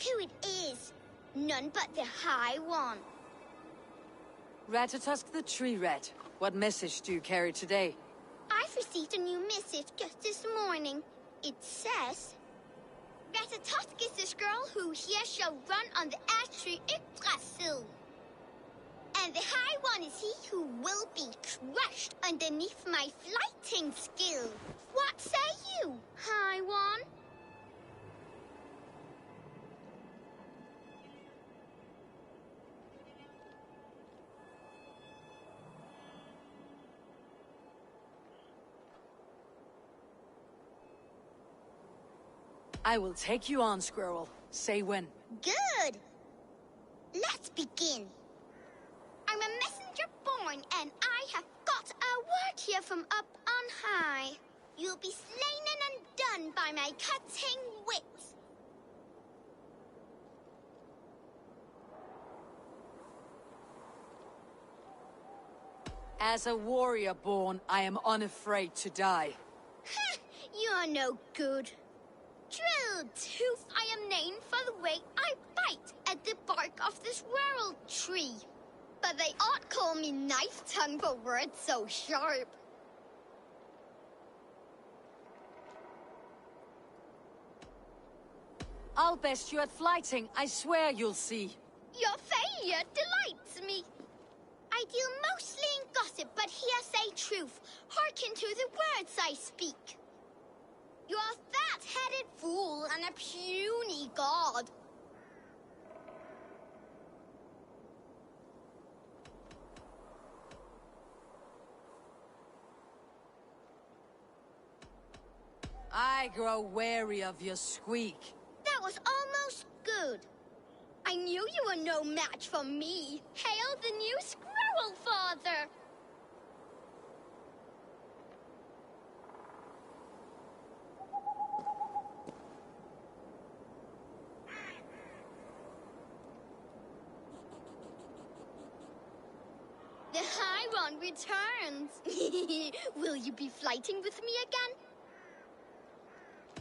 who it is. None but the High One. Rattatus the Tree Rat. What message do you carry today? I've received a new message just this morning. It says, Rattatus is this girl who here shall run on the Archery Contest. And the High One is he who will be crushed underneath my flighting skill. What say you, High One? I will take you on, Squirrel. Say when. Good. Let's begin. I'm a messenger born, and I have got a word here from up on high. You'll be slain and undone by my cutting wits. As a warrior born, I am unafraid to die. You're no good. Drill tooth, I am named for the way I bite at the bark of this world tree. But they ought call me knife tongue for words so sharp. I'll best you at flighting. I swear you'll see. Your failure delights me. I deal mostly in gossip, but here say truth. Hearken to the words I speak. You're a fat-headed fool and a puny god. I grow wary of your squeak. That was almost good. I knew you were no match for me. Hail the new squirrel father! The High One returns. Will you be flighting with me again?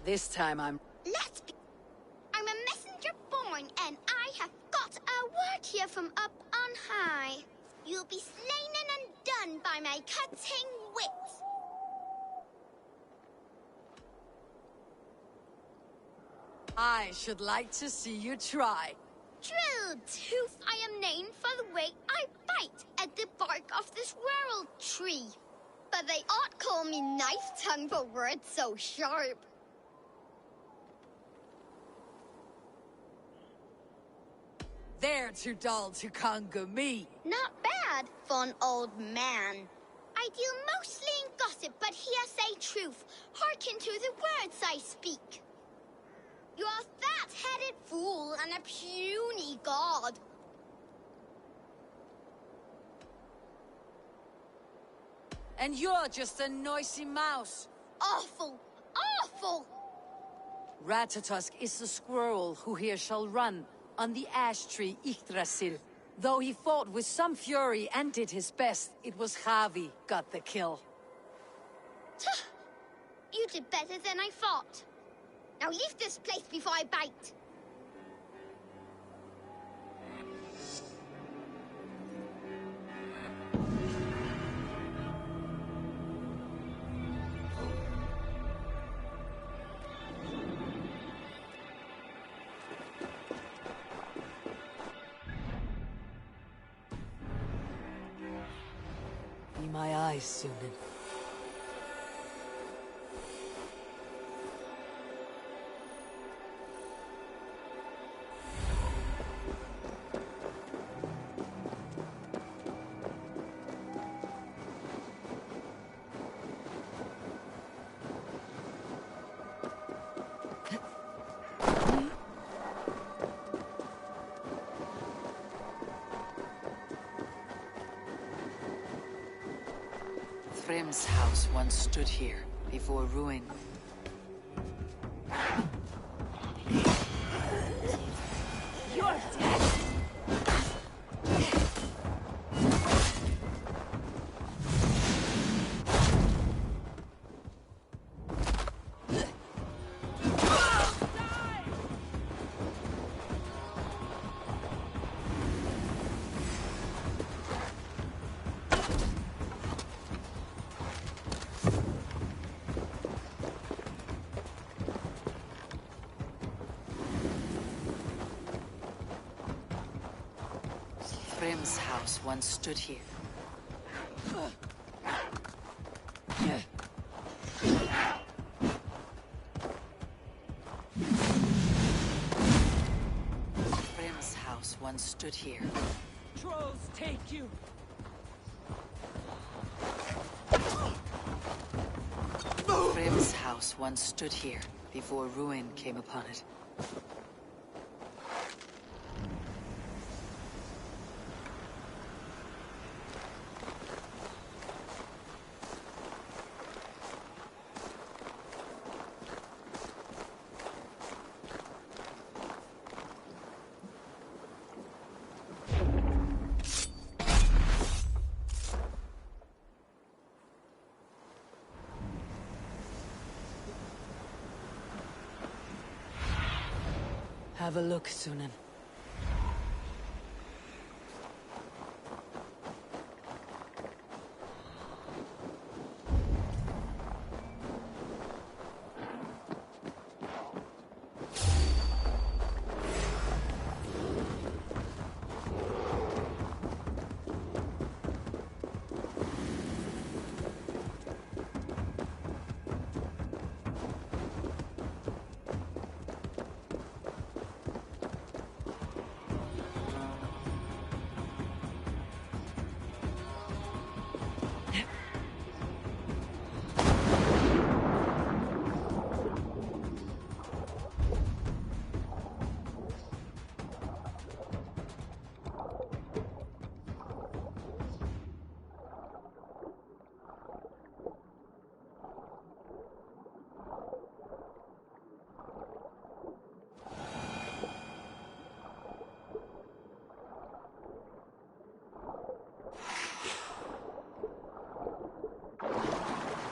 This time I'm I'm a messenger born, and I have got a word here from up on high. You'll be slain and undone by my cutting wits. I should like to see you try. Drill tooth, I am named for the way I bite at the bark of this world tree. But they ought call me knife tongue for words so sharp. They're too dull to conquer me. Not bad for an old man. I deal mostly in gossip, but here say truth. Hearken to the words I speak. You're a fat-headed fool and a puny god. And you're just a noisy mouse. Awful! Awful! Rattatus is the squirrel who here shall run on the ash tree Yggdrasil. Though he fought with some fury and did his best, it was Javi got the kill. You did better than I thought. Now leave this place before I bite. Be my eyes, Sunan. Thrym's house once stood here, before ruin. You're dead! Thrym's house once stood here. Thrym's house once stood here. Trolls take you! Thrym's house once stood here before ruin came upon it. Have a look, Sunan.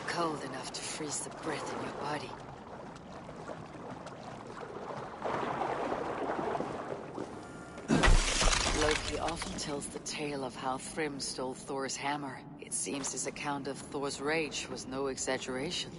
Cold enough to freeze the breath in your body. Loki often tells the tale of how Thrym stole Thor's hammer. It seems his account of Thor's rage was no exaggeration.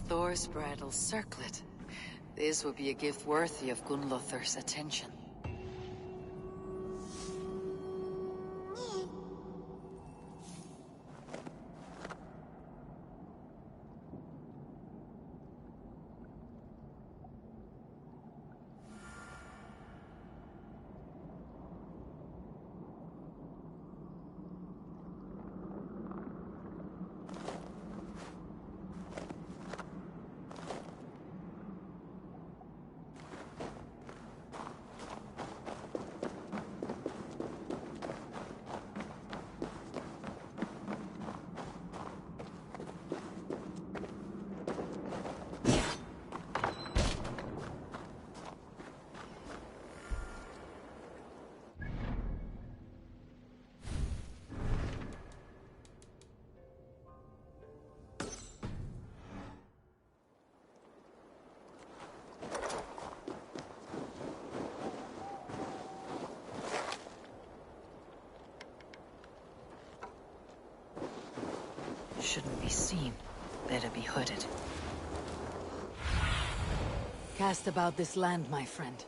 Thor's bridal circlet. This would be a gift worthy of Gunnlothr's attention. shouldn't be seen. Better be hooded. Cast about this land, my friend.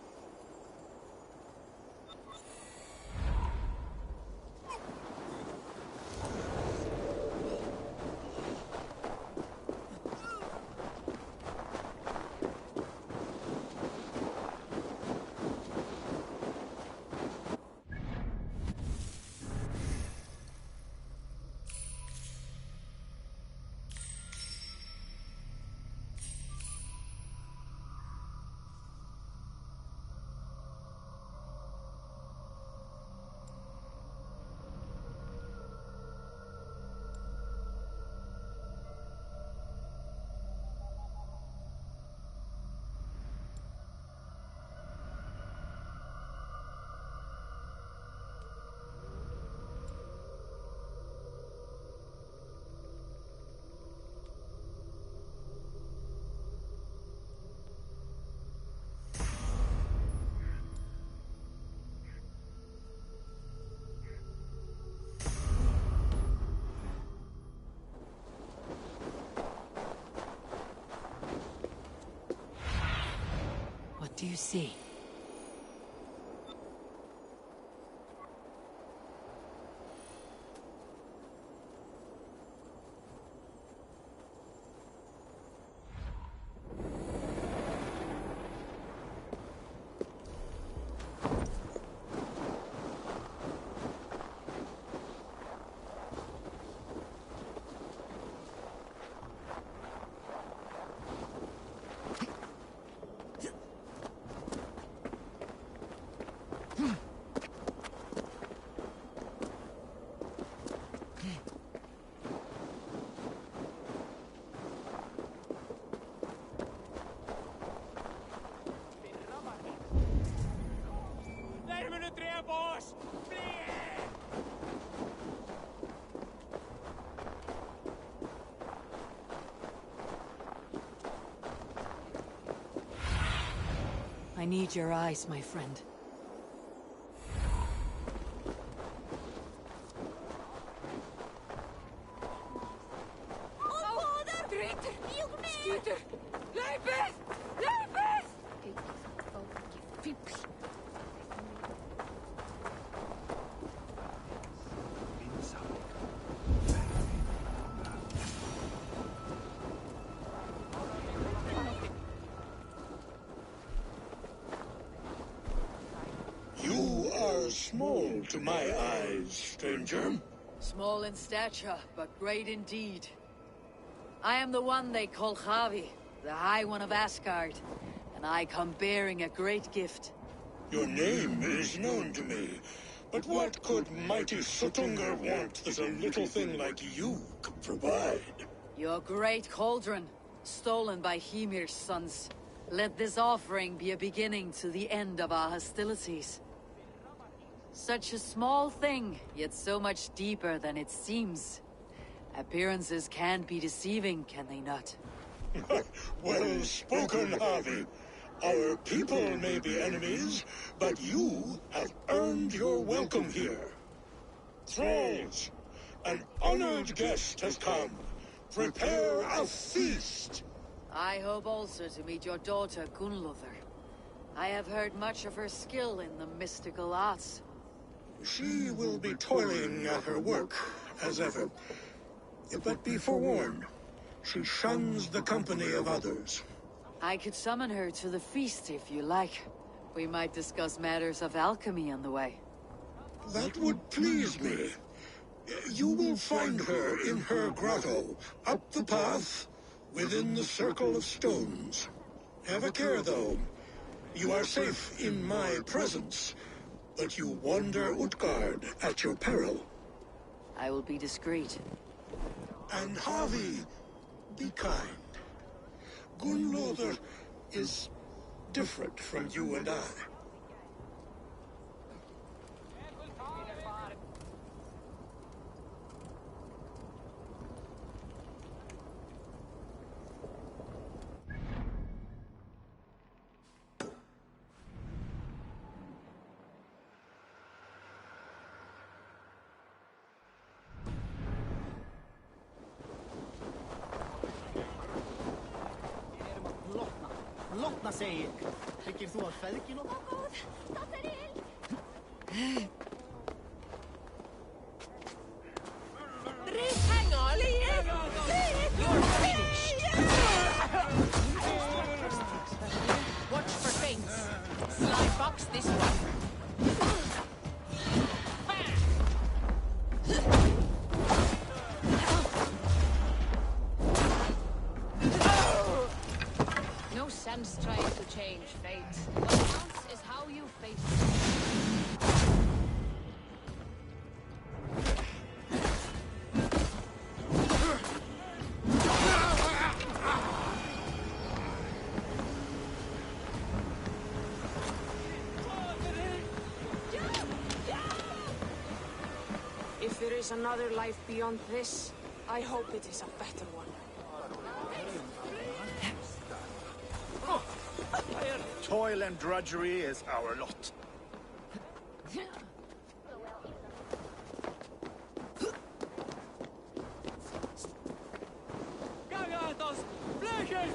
What do you see? I need your eyes, my friend. Small to my eyes, stranger. Small in stature, but great indeed. I am the one they call Javi, the High One of Asgard, and I come bearing a great gift. Your name is known to me, but what could mighty Sutungar want that a little thing like you could provide? Your great Cauldron, stolen by Hymir's sons. Let this offering be a beginning to the end of our hostilities. Such a small thing, yet so much deeper than it seems. Appearances can be deceiving, can they not? Well spoken, Javi. Our people may be enemies, but you have earned your welcome here. Thralls, an honored guest has come. Prepare a feast. I hope also to meet your daughter, Gunnlothr. I have heard much of her skill in the mystical arts. She will be toiling at her work, as ever. But be forewarned, she shuns the company of others. I could summon her to the feast if you like. We might discuss matters of alchemy on the way. That would please me. You will find her in her grotto, up the path, within the circle of stones. Have a care, though. You are safe in my presence, but you wander Utgard at your peril. I will be discreet. And Javi, be kind. Gunnlothr is different from you and I. Þarna segi ég. Byggir þú að feðgin og... Ó, góð, það er ill. You're finished! Watch for feints. Sly fox this one. No sense trying to change fate. What counts is how you face it. If there is another life beyond this, I hope it is a better one. Toil and drudgery is our lot. Rattatus! Pillages!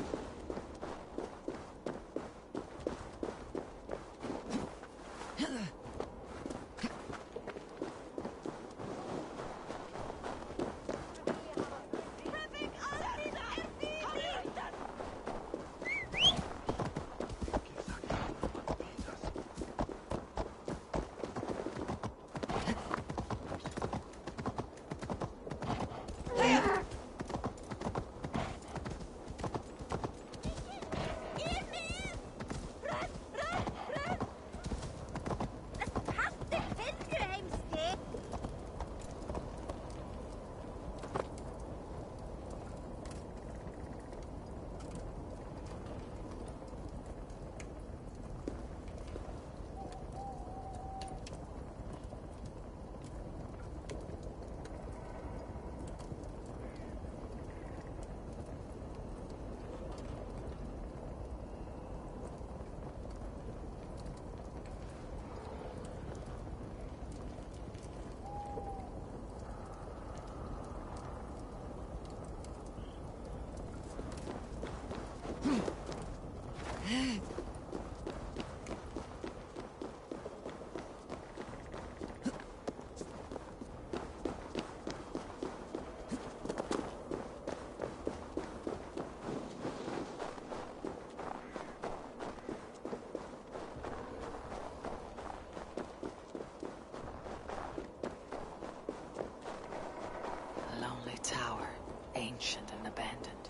Tower, ancient and abandoned.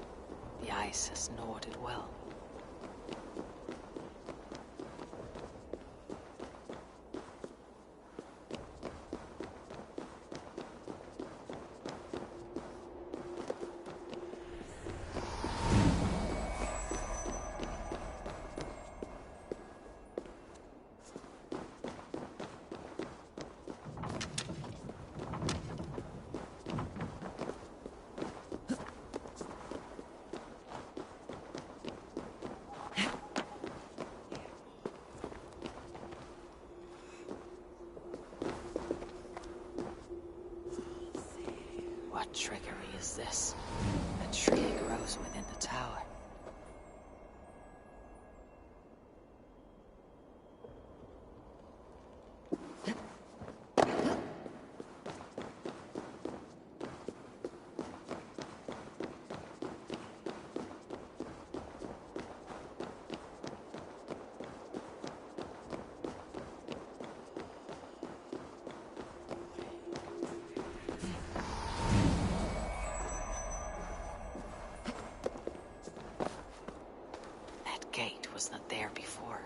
The ice has gnawed it well. What trickery is this? A tree grows within the tower. Gate was not there before.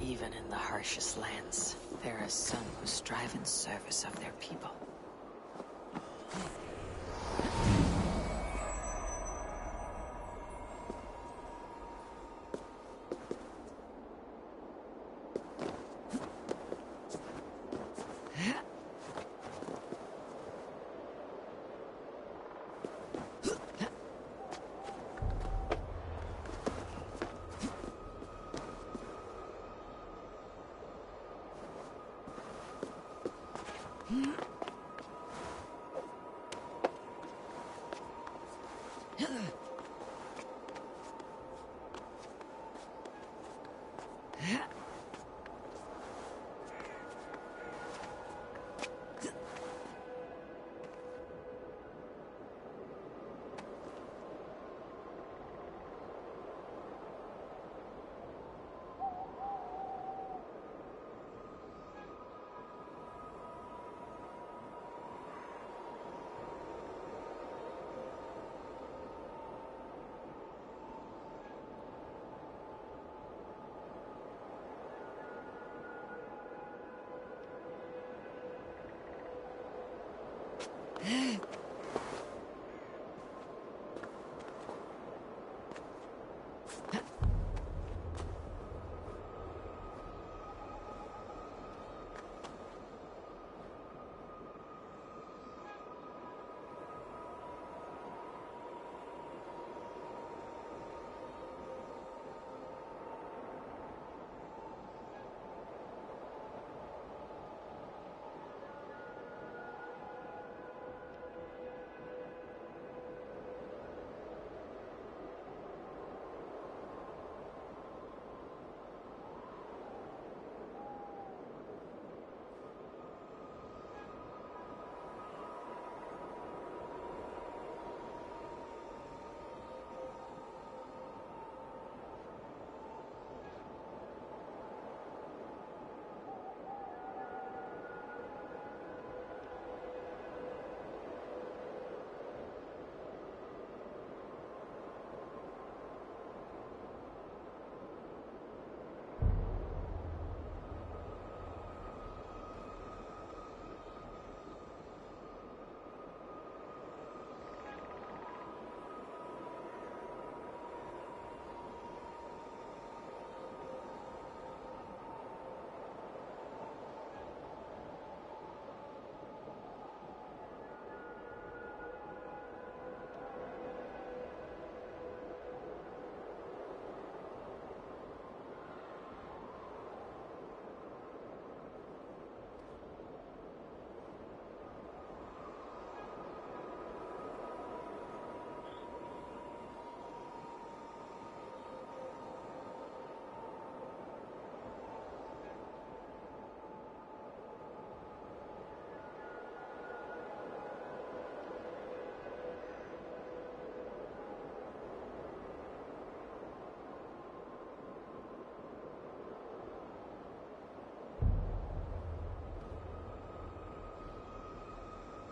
Even in the harshest lands, there are some who strive in service of their people.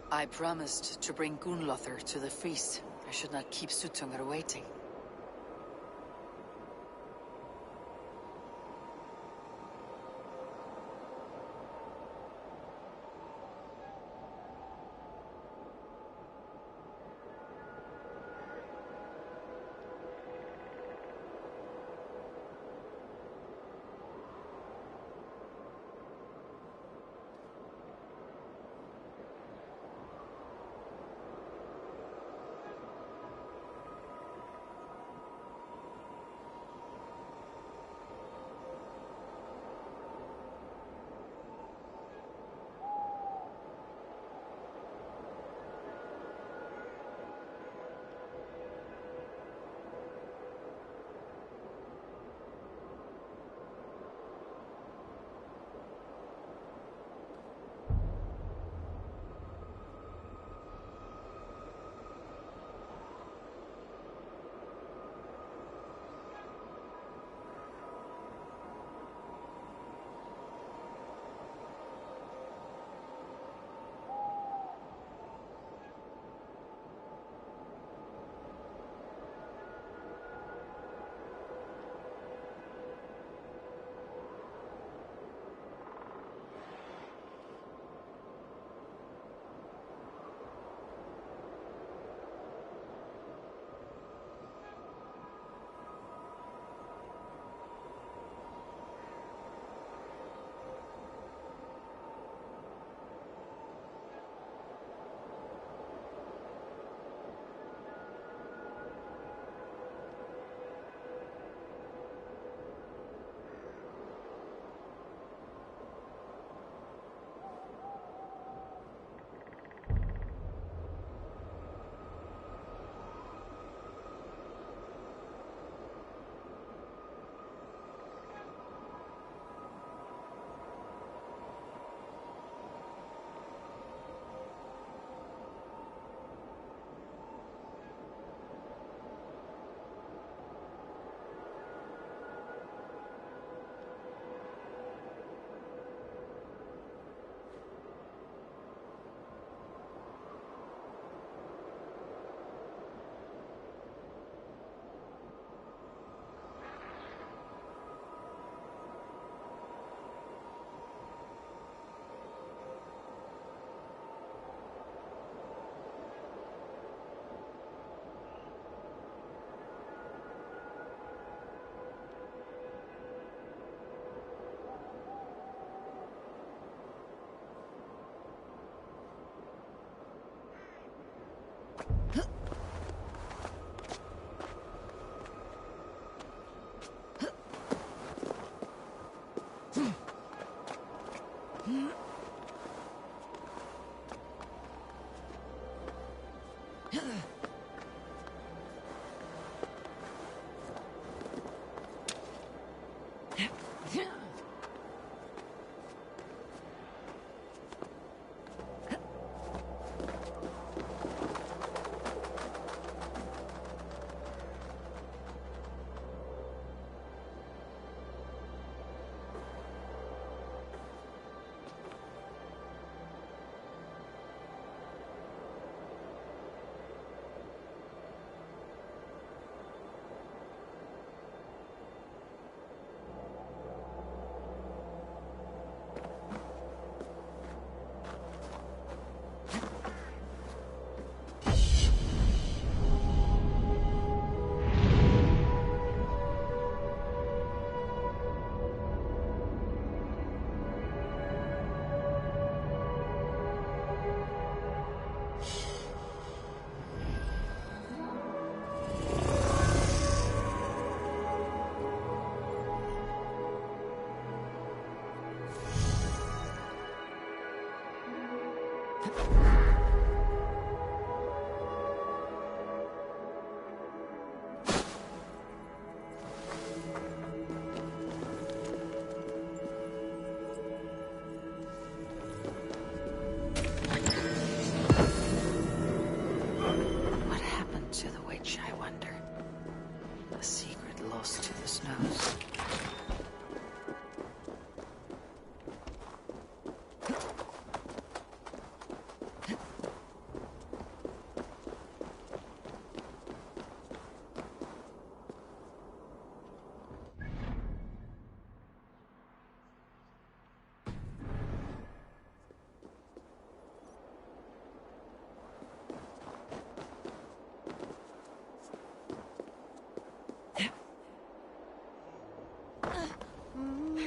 I promised to bring Gunlothar to the feast. I should not keep Suttungr waiting.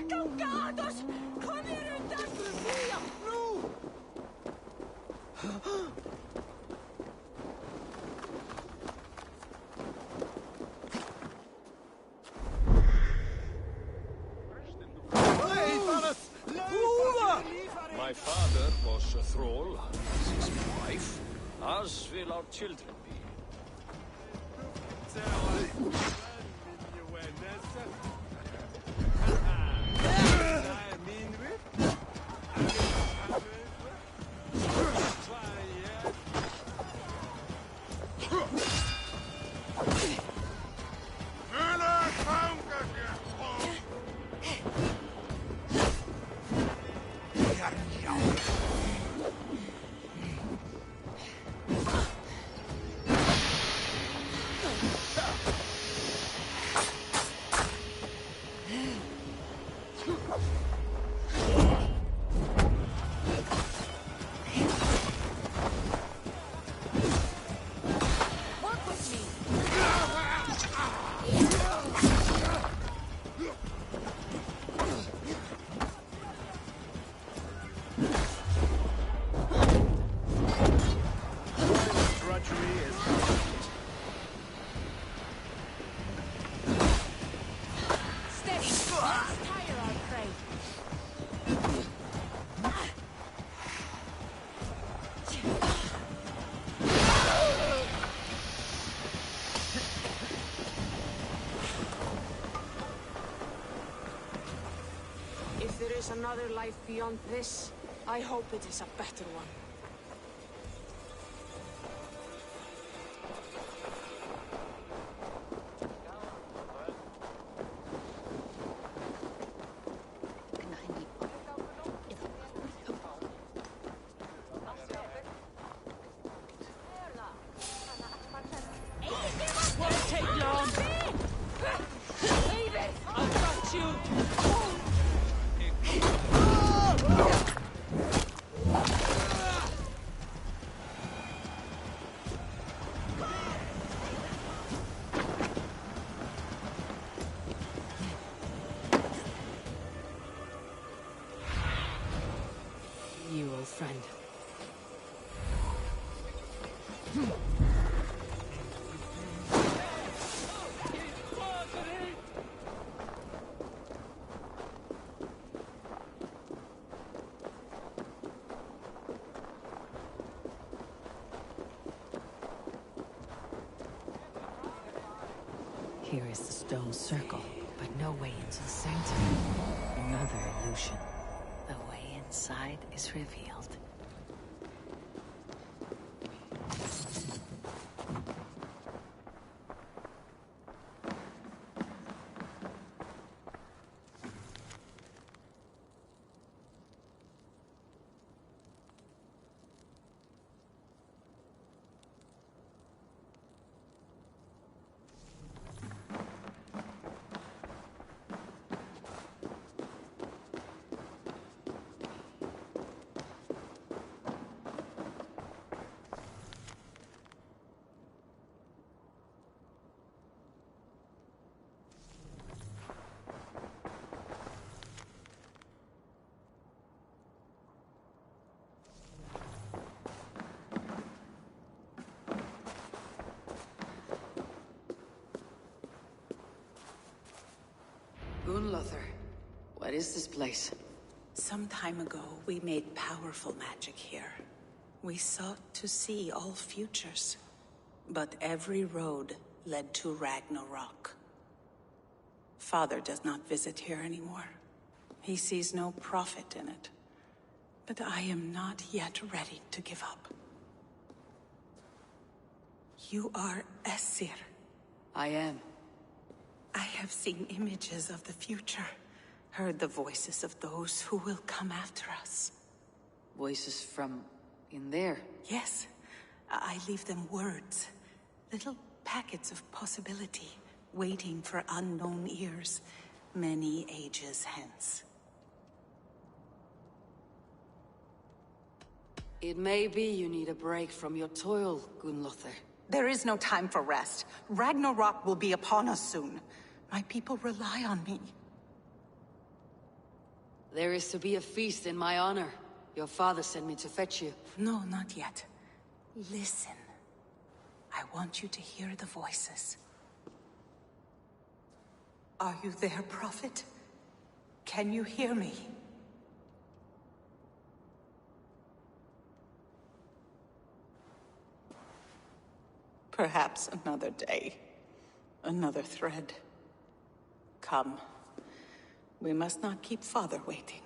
Galgados! Kom hier undan! Nu! My father was a thrall, his wife, as will our children be. Another life beyond this. I hope it is a better one. Take your own. Leave it! I've got you! You, old friend. is the stone circle, but no way into the sanctum. Another illusion. The way inside is revealed. Gunlothar, what is this place? Some time ago, we made powerful magic here. We sought to see all futures. But every road led to Ragnarok. Father does not visit here anymore. He sees no profit in it. But I am not yet ready to give up. You are Esir. I am. I have seen images of the future, heard the voices of those who will come after us. Voices from in there? Yes, I leave them words, little packets of possibility, waiting for unknown ears, many ages hence. It may be you need a break from your toil, Gunlothar. There is no time for rest. Ragnarok will be upon us soon. My people rely on me. There is to be a feast in my honor. Your father sent me to fetch you. No, not yet. Listen. I want you to hear the voices. Are you there, Prophet? Can you hear me? Perhaps another day. Another thread. Come. We must not keep Father waiting.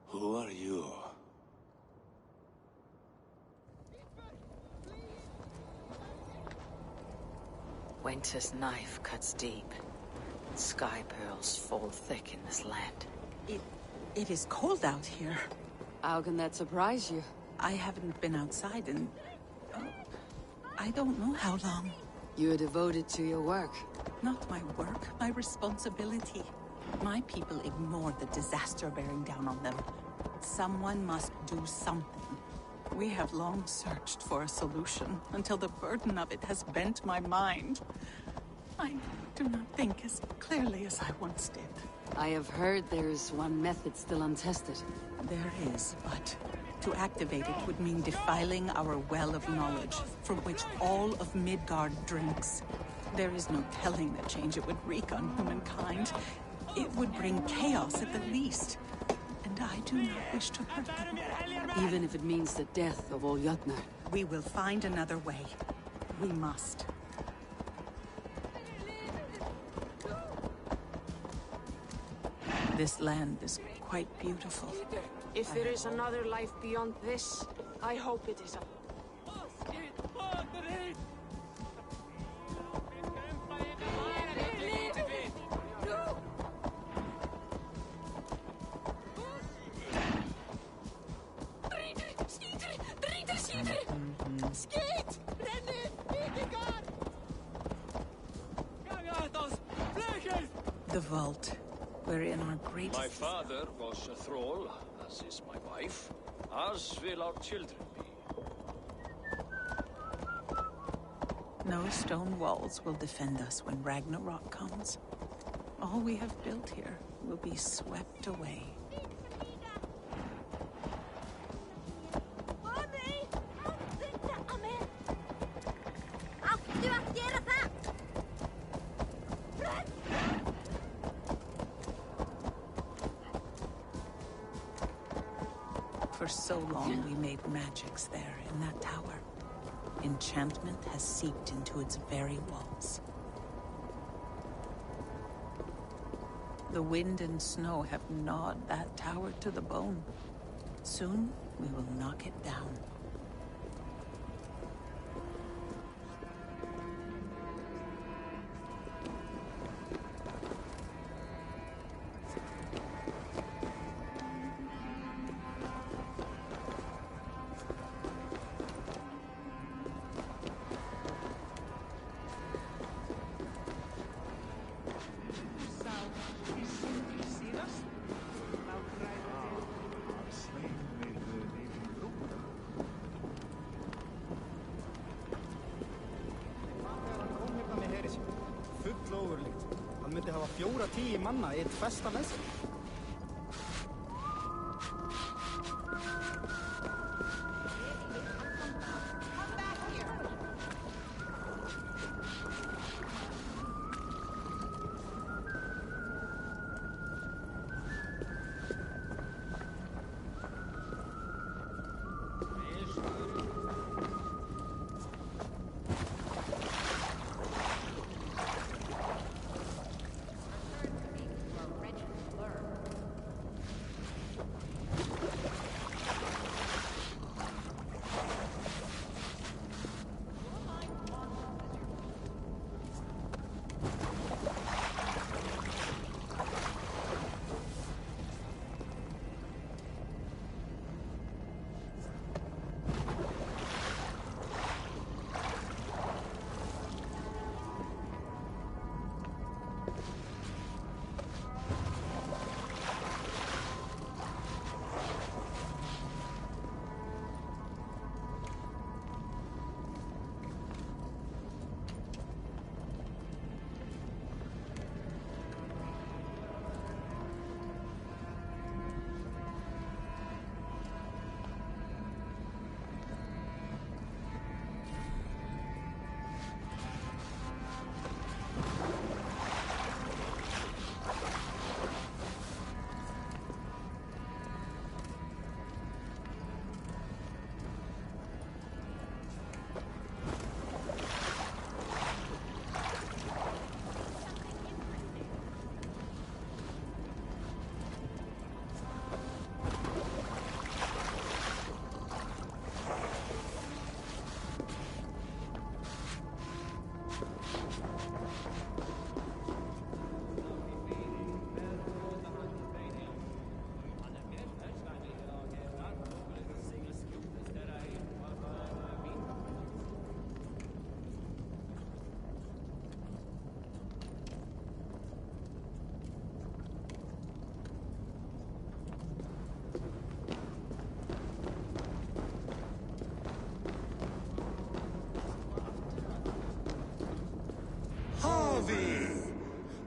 Who are you? Winter's knife cuts deep. Sky pearls fall thick in this land. It is cold out here. How can that surprise you? I haven't been outside in... I don't know how long. You are devoted to your work. Not my work, my responsibility. My people ignore the disaster bearing down on them. Someone must do something. We have long searched for a solution, until the burden of it has bent my mind. I do not think as clearly as I once did. I have heard there is one method still untested. There is, but to activate it would mean defiling our well of knowledge, from which all of Midgard drinks. There is no telling the change it would wreak on humankind. It would bring chaos at the least. And I do not wish to hurt them. Even if it means the death of all Jotnar. We will find another way. We must. This land is quite beautiful. If there is another life beyond this, I hope it is a... The vault, wherein our greatest... My father was a thrall, as is my wife, as will our children be. No stone walls will defend us when Ragnarok comes. All we have built here will be swept away. For so long we made magics there in that tower. Enchantment has seeped into its very walls. The wind and snow have gnawed that tower to the bone. Soon, we will knock it down. Hann myndi hafa 4-10 manna í eitt festa með sér.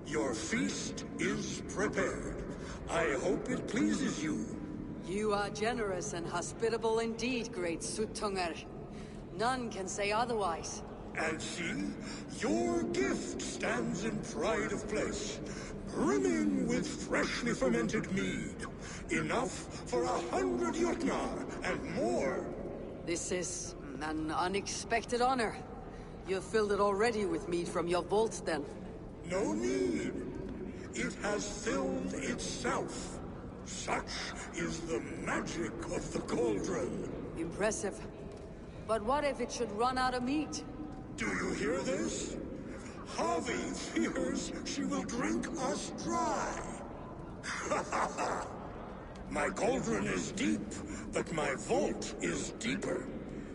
Your feast is prepared. I hope it pleases you. You are generous and hospitable indeed, great Suttungar. None can say otherwise. And see, your gift stands in pride of place, brimming with freshly fermented mead. Enough for 100 Jotnar and more. This is an unexpected honor. You've filled it already with mead from your vault, then. No need. It has filled itself. Such is the magic of the Cauldron. Impressive. But what if it should run out of meat? Do you hear this? Harvey fears she will drink us dry. My cauldron is deep, but my vault is deeper.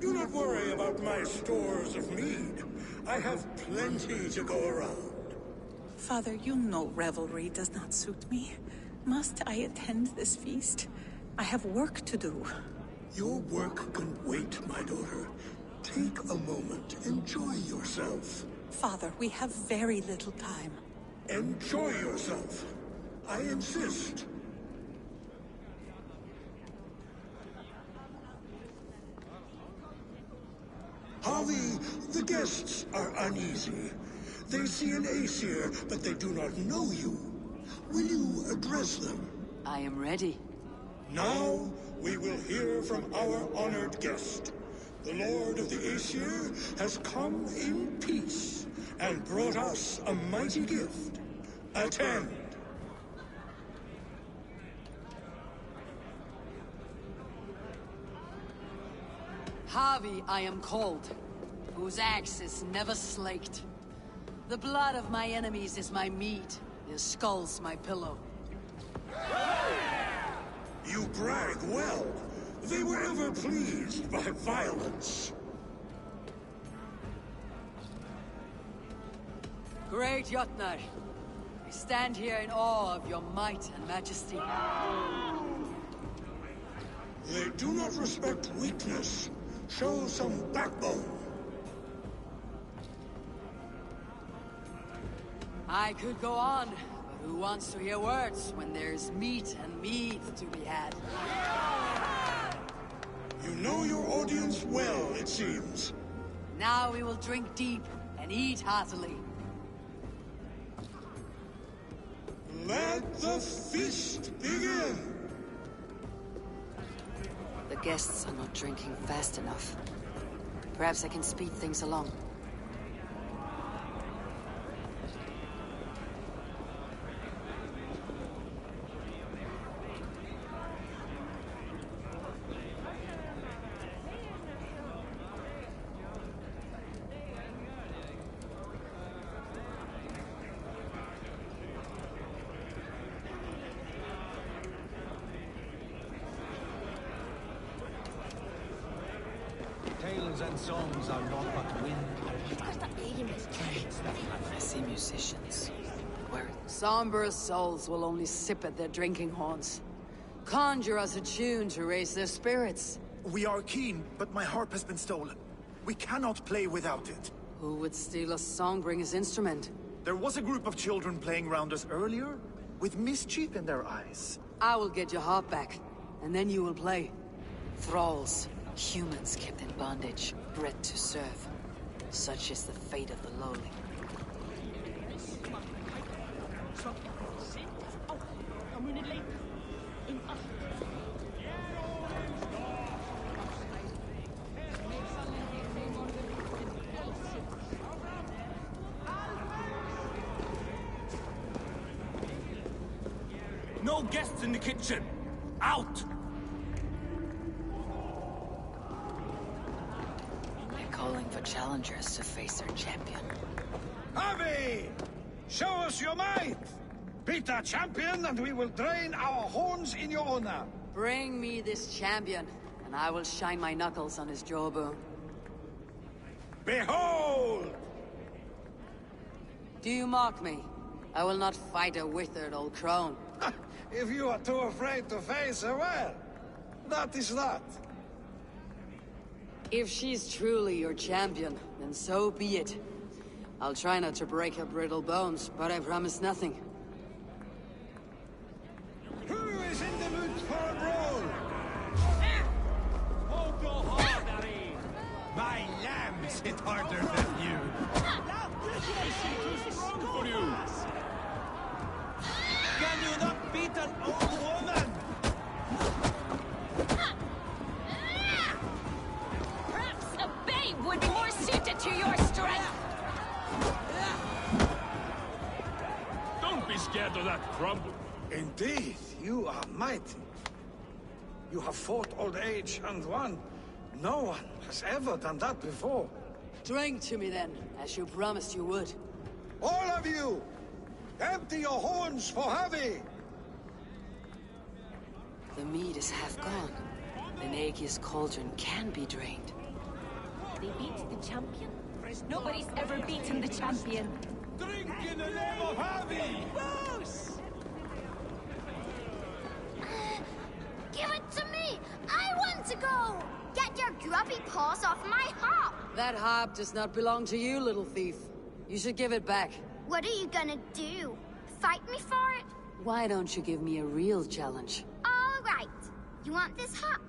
Do not worry about my stores of mead. I have plenty to go around. Father, you know revelry does not suit me. Must I attend this feast? I have work to do. Your work can wait, my daughter. Take a moment. Enjoy yourself. Father, we have very little time. Enjoy yourself. I insist. Harvey, the guests are uneasy. They see an Aesir, but they do not know you. Will you address them? I am ready. Now we will hear from our honored guest. The Lord of the Aesir has come in peace and brought us a mighty gift. Attend. Harvey I am called, whose axe is never slaked. The blood of my enemies is my meat, their skulls my pillow. You brag well. They were ever pleased by violence. Great Jotnar, we stand here in awe of your might and majesty. They do not respect weakness. Show some backbone. I could go on, but who wants to hear words when there's meat and mead to be had? You know your audience well, it seems. Now we will drink deep and eat heartily. Let the feast begin! The guests are not drinking fast enough. Perhaps I can speed things along. Tales and songs are not but wind. I see musicians. Where somber souls will only sip at their drinking horns. Conjure us a tune to raise their spirits. We are keen, but my harp has been stolen. We cannot play without it. Who would steal a songbringer's instrument? There was a group of children playing round us earlier, with mischief in their eyes. I will get your harp back, and then you will play. Thralls, humans kept in bondage, bred to serve. Such is the fate of the lowly. No guests in the kitchen! Out! They're calling for challengers to face their champion. Harvey! Show us your might! Beat our champion and we will drain our horns in your honor. Bring me this champion, and I will shine my knuckles on his jawbone. Behold! Do you mock me? I will not fight a withered old crone. If you are too afraid to face her, well, that is that. If she's truly your champion, then so be it. I'll try not to break her brittle bones, but I promise nothing. Who is in the mood for a brawl? Hold your heart, Harry! My lambs hit harder than you. Too strong for you! Can you not beat an old woman? Perhaps a babe would be more suited to your strength. Don't be scared of that crumble. Indeed, you are mighty. You have fought old age and won. No one has ever done that before. Drink to me then, as you promised you would. All of you! Empty your horns for Harvey! The mead is half gone. Then Aegir's cauldron can be drained. They beat the champion? Nobody's ever beaten the champion. Drink in the name of Harvey! Give it to me! I want to go! Get your grubby paws off my harp! That harp does not belong to you, little thief. You should give it back. What are you gonna do? Fight me for it? Why don't you give me a real challenge? All right. You want this harp?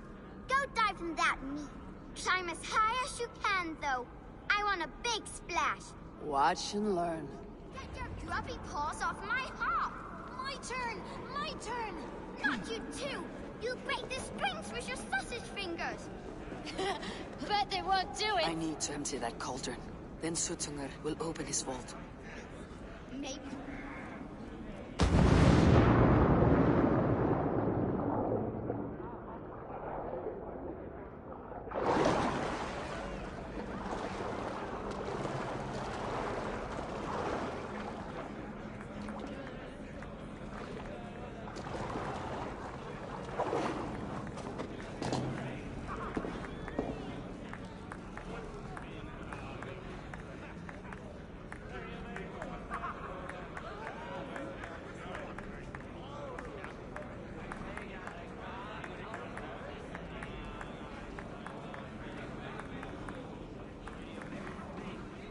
Go dive in that meat. Climb as high as you can, though. I want a big splash. Watch and learn. Get your grubby paws off my harp! My turn! My turn! Not you too! You'll break the strings with your sausage fingers. Bet they won't do it. I need to empty that cauldron. Then Suttunger will open his vault. Maybe.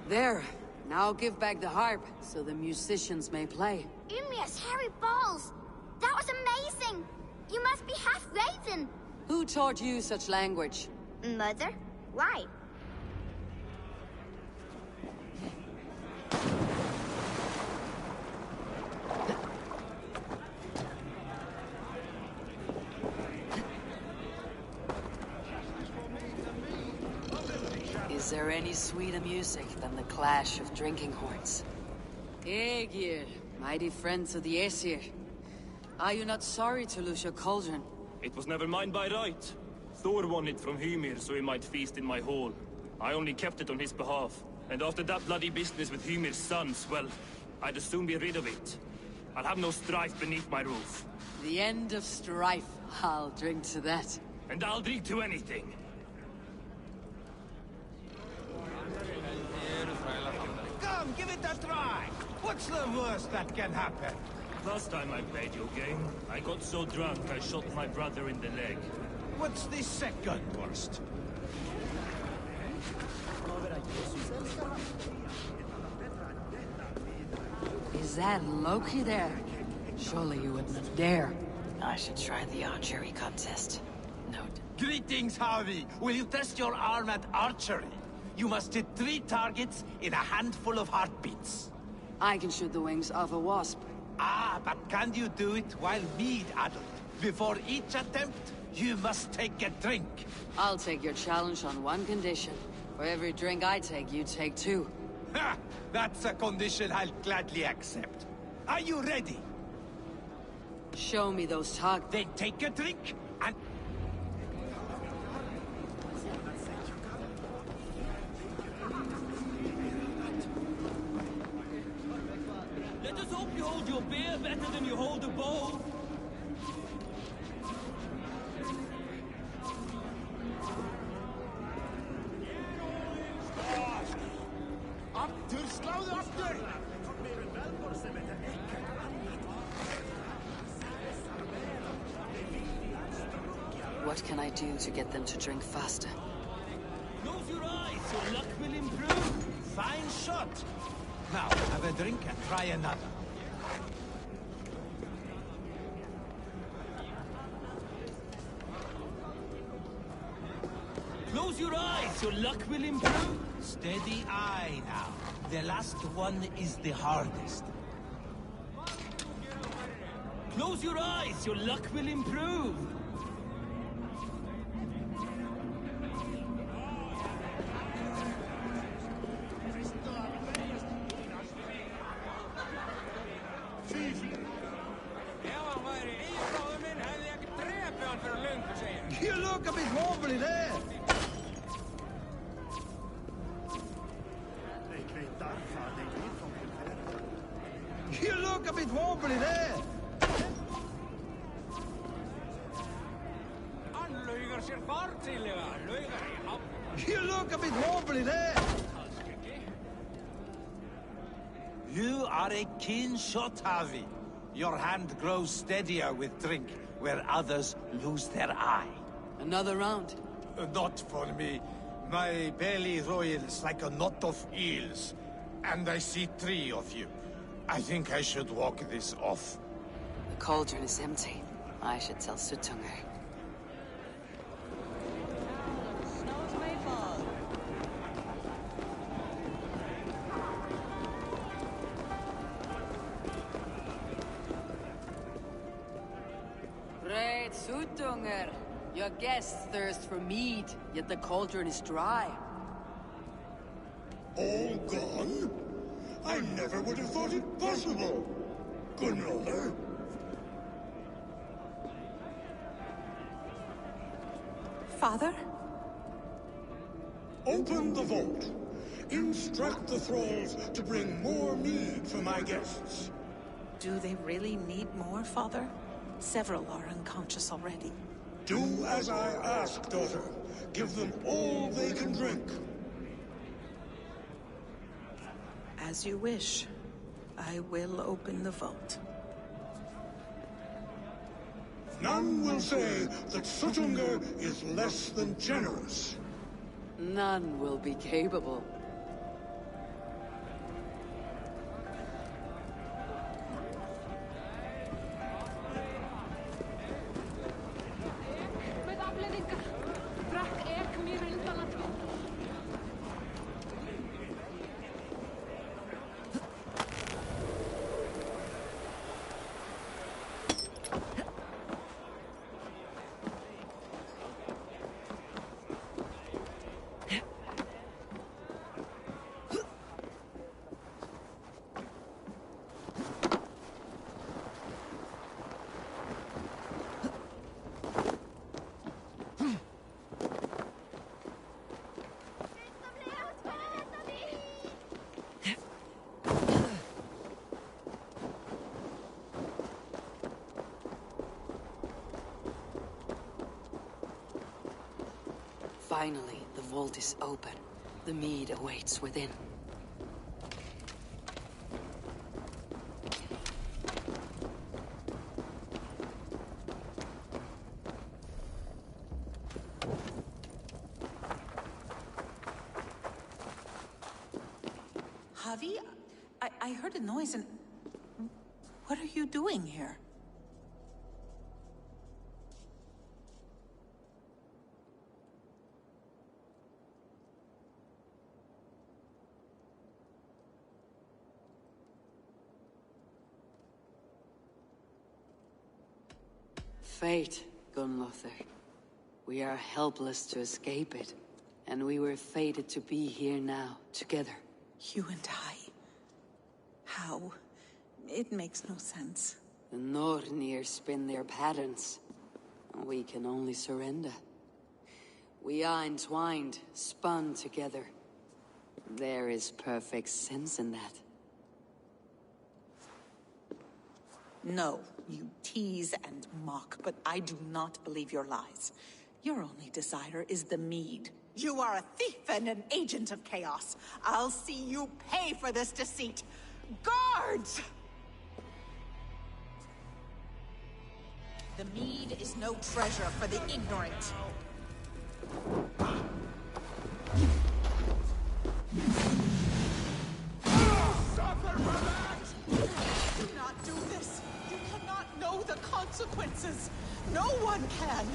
There. Now give back the harp, so the musicians may play. Umia's hairy balls! That was amazing! You must be half raven! Who taught you such language? Mother? Why? Is there any sweeter music than the clash of drinking horns? Aegir, mighty friends of the Aesir. Are you not sorry to lose your cauldron? It was never mine by right. Thor won it from Hymir so he might feast in my hall. I only kept it on his behalf. And after that bloody business with Hymir's sons, well, I'd as soon be rid of it. I'll have no strife beneath my roof. The end of strife. I'll drink to that. And I'll drink to anything. Come, give it a try. What's the worst that can happen? Last time I played your game, I got so drunk I shot my brother in the leg. What's the second worst? Is that Loki there? Surely you wouldn't dare. I should try the Archery Contest. Note. Greetings, Harvey. Will you test your arm at archery? You must hit 3 targets in a handful of heartbeats. I can shoot the wings of a wasp. Ah, but can you do it while mead-addled? Before each attempt, you must take a drink. I'll take your challenge on one condition. For every drink I take, you take 2. Ha! That's a condition I'll gladly accept. Are you ready? Show me those targets. Then take a drink, and... Let us hope you hold your beer better than you hold a bow. What can I do to get them to drink faster? Close your eyes, your luck will improve. Fine shot. Now, have a drink and try another. Close your eyes, your luck will improve. Steady eye now. The last one is the hardest. Close your eyes, your luck will improve. You look a bit wobbly there. You look a bit wobbly there. You look a bit wobbly there. You are a keen shot, Harvey. Your hand grows steadier with drink, where others lose their eye. Another round? Not for me. My belly roils like a knot of eels. And I see 3 of you. I think I should walk this off. The cauldron is empty. I should tell Suttunger. Snows may fall. Great Suttunger! hunger. Your guests thirst for mead, yet the cauldron is dry. All gone? I never would have thought it possible. Gunnar. Father? Open the vault. Instruct the thralls to bring more mead for my guests. Do they really need more, Father? Several are unconscious already. Do as I ask, daughter. Give them all they can drink. As you wish. I will open the vault. None will say that Sutunga is less than generous. None will be capable. Finally, the vault is open. The mead awaits within. Javi? I heard a noise and... What are you doing here? Fate, Gunlother. We are helpless to escape it, and we were fated to be here now, together. You and I? How? It makes no sense. The Nornir spin their patterns, and we can only surrender. We are entwined, spun together. There is perfect sense in that. No, you tease and mock, but I do not believe your lies. Your only desire is the mead. You are a thief and an agent of chaos. I'll see you pay for this deceit. Guards! The mead is no treasure for the ignorant. Suffer for that! Do not do this! You cannot know the consequences! No one can!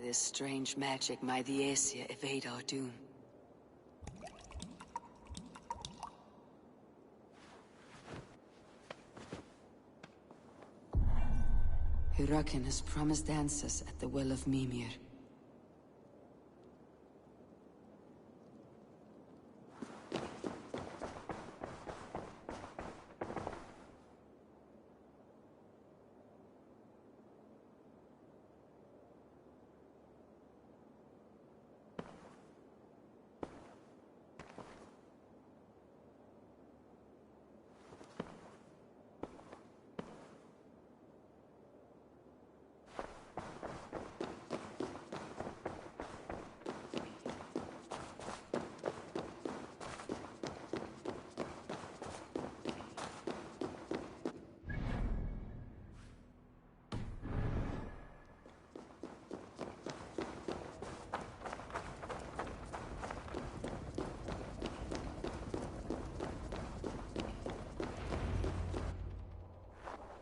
this strange magic might the Aesir evade our doom. Hurakan has promised answers at the Well of Mimir.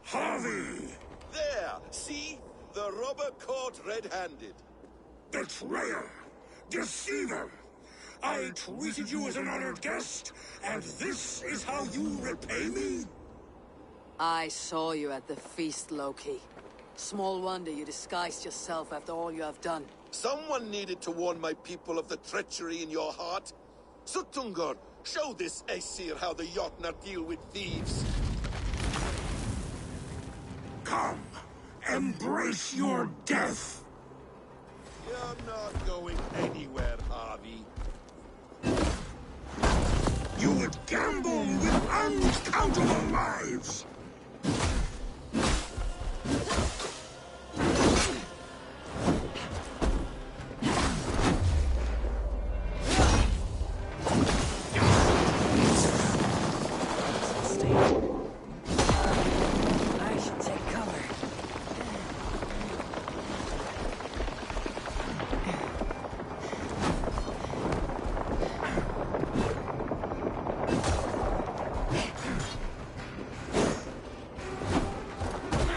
Harvey! There! See? The robber caught red-handed. Betrayer! Deceiver! I treated you as an honored guest, and this is how you repay me? I saw you at the feast, Loki. Small wonder you disguised yourself after all you have done. Someone needed to warn my people of the treachery in your heart. Suttungr, show this Aesir how the Jotnar deal with thieves. Come, embrace your death! You're not going anywhere, Harvey. You would gamble with uncountable lives!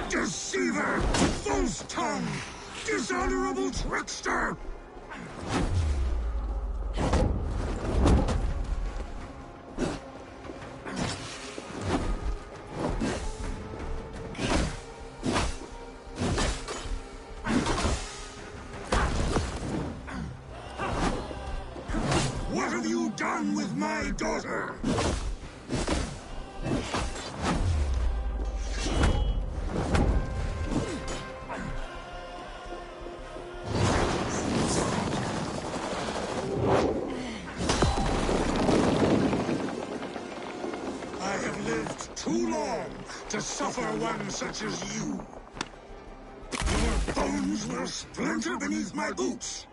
Deceiver! False-tongue! Dishonorable trickster! What have you done with my daughter? Too long to suffer one such as you. Your bones will splinter beneath my boots.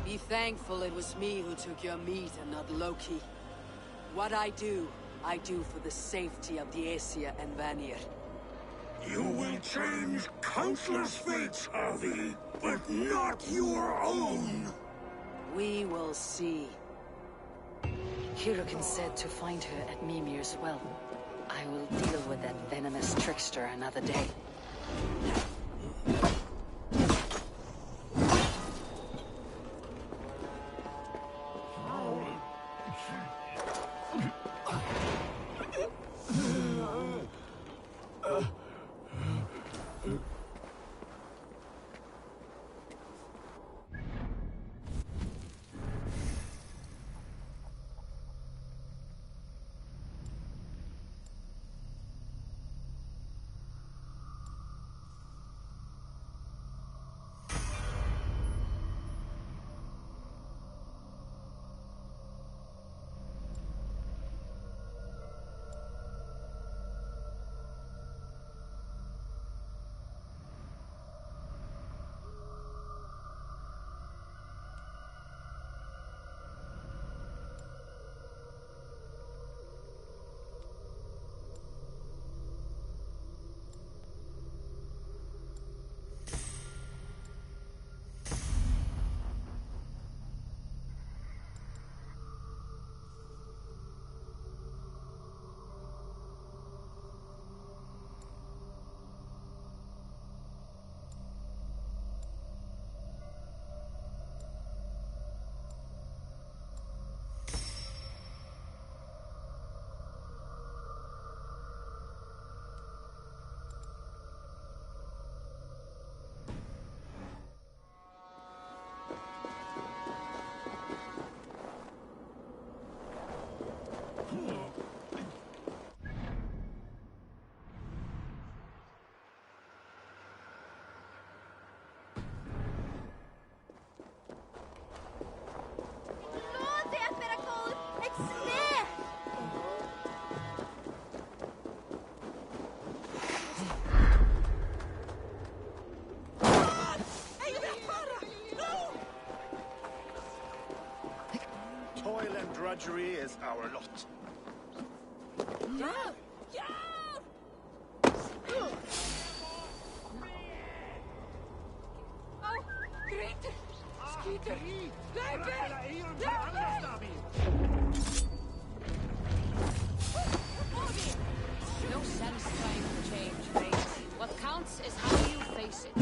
Be thankful it was me who took your meat and not Loki. What I do for the safety of the Aesir and Vanir. You will change countless fates, Harvey, but not your own. We will see. Hirukin said to find her at Mimir's well. I will deal with that venomous trickster another day. Toil and drudgery is our lot. No sense trying to change fate. What counts is how you face it.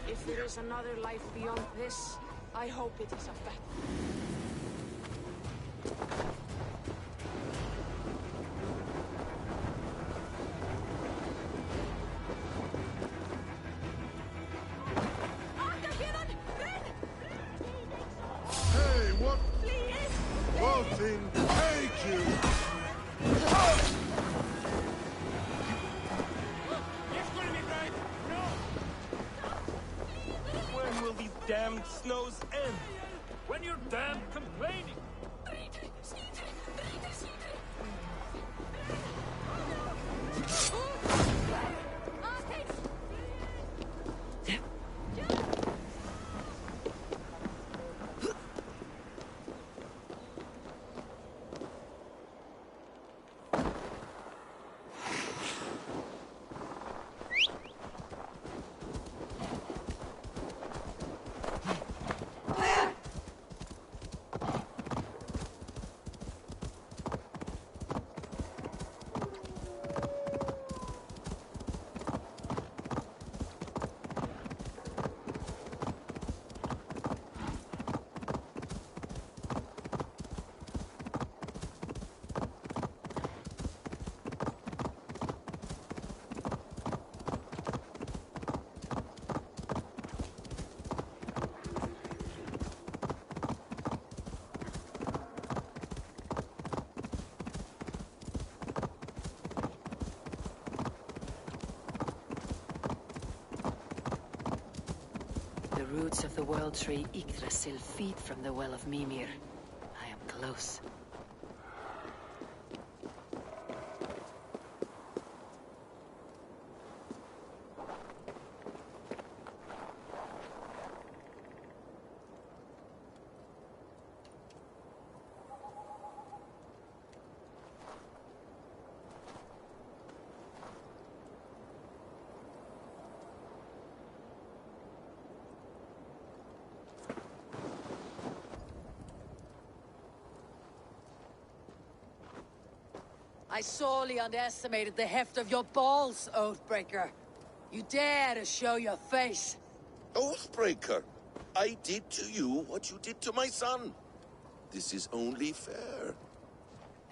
If there is another life beyond this, I hope it is a better. Hey, what? Bolting, take you! When will these damned snows end? When you're damn complaining! The roots of the world tree Yggdrasil feed from the well of Mimir. I am close. I sorely underestimated the heft of your balls, Oathbreaker. You dare to show your face. Oathbreaker, I did to you what you did to my son. This is only fair.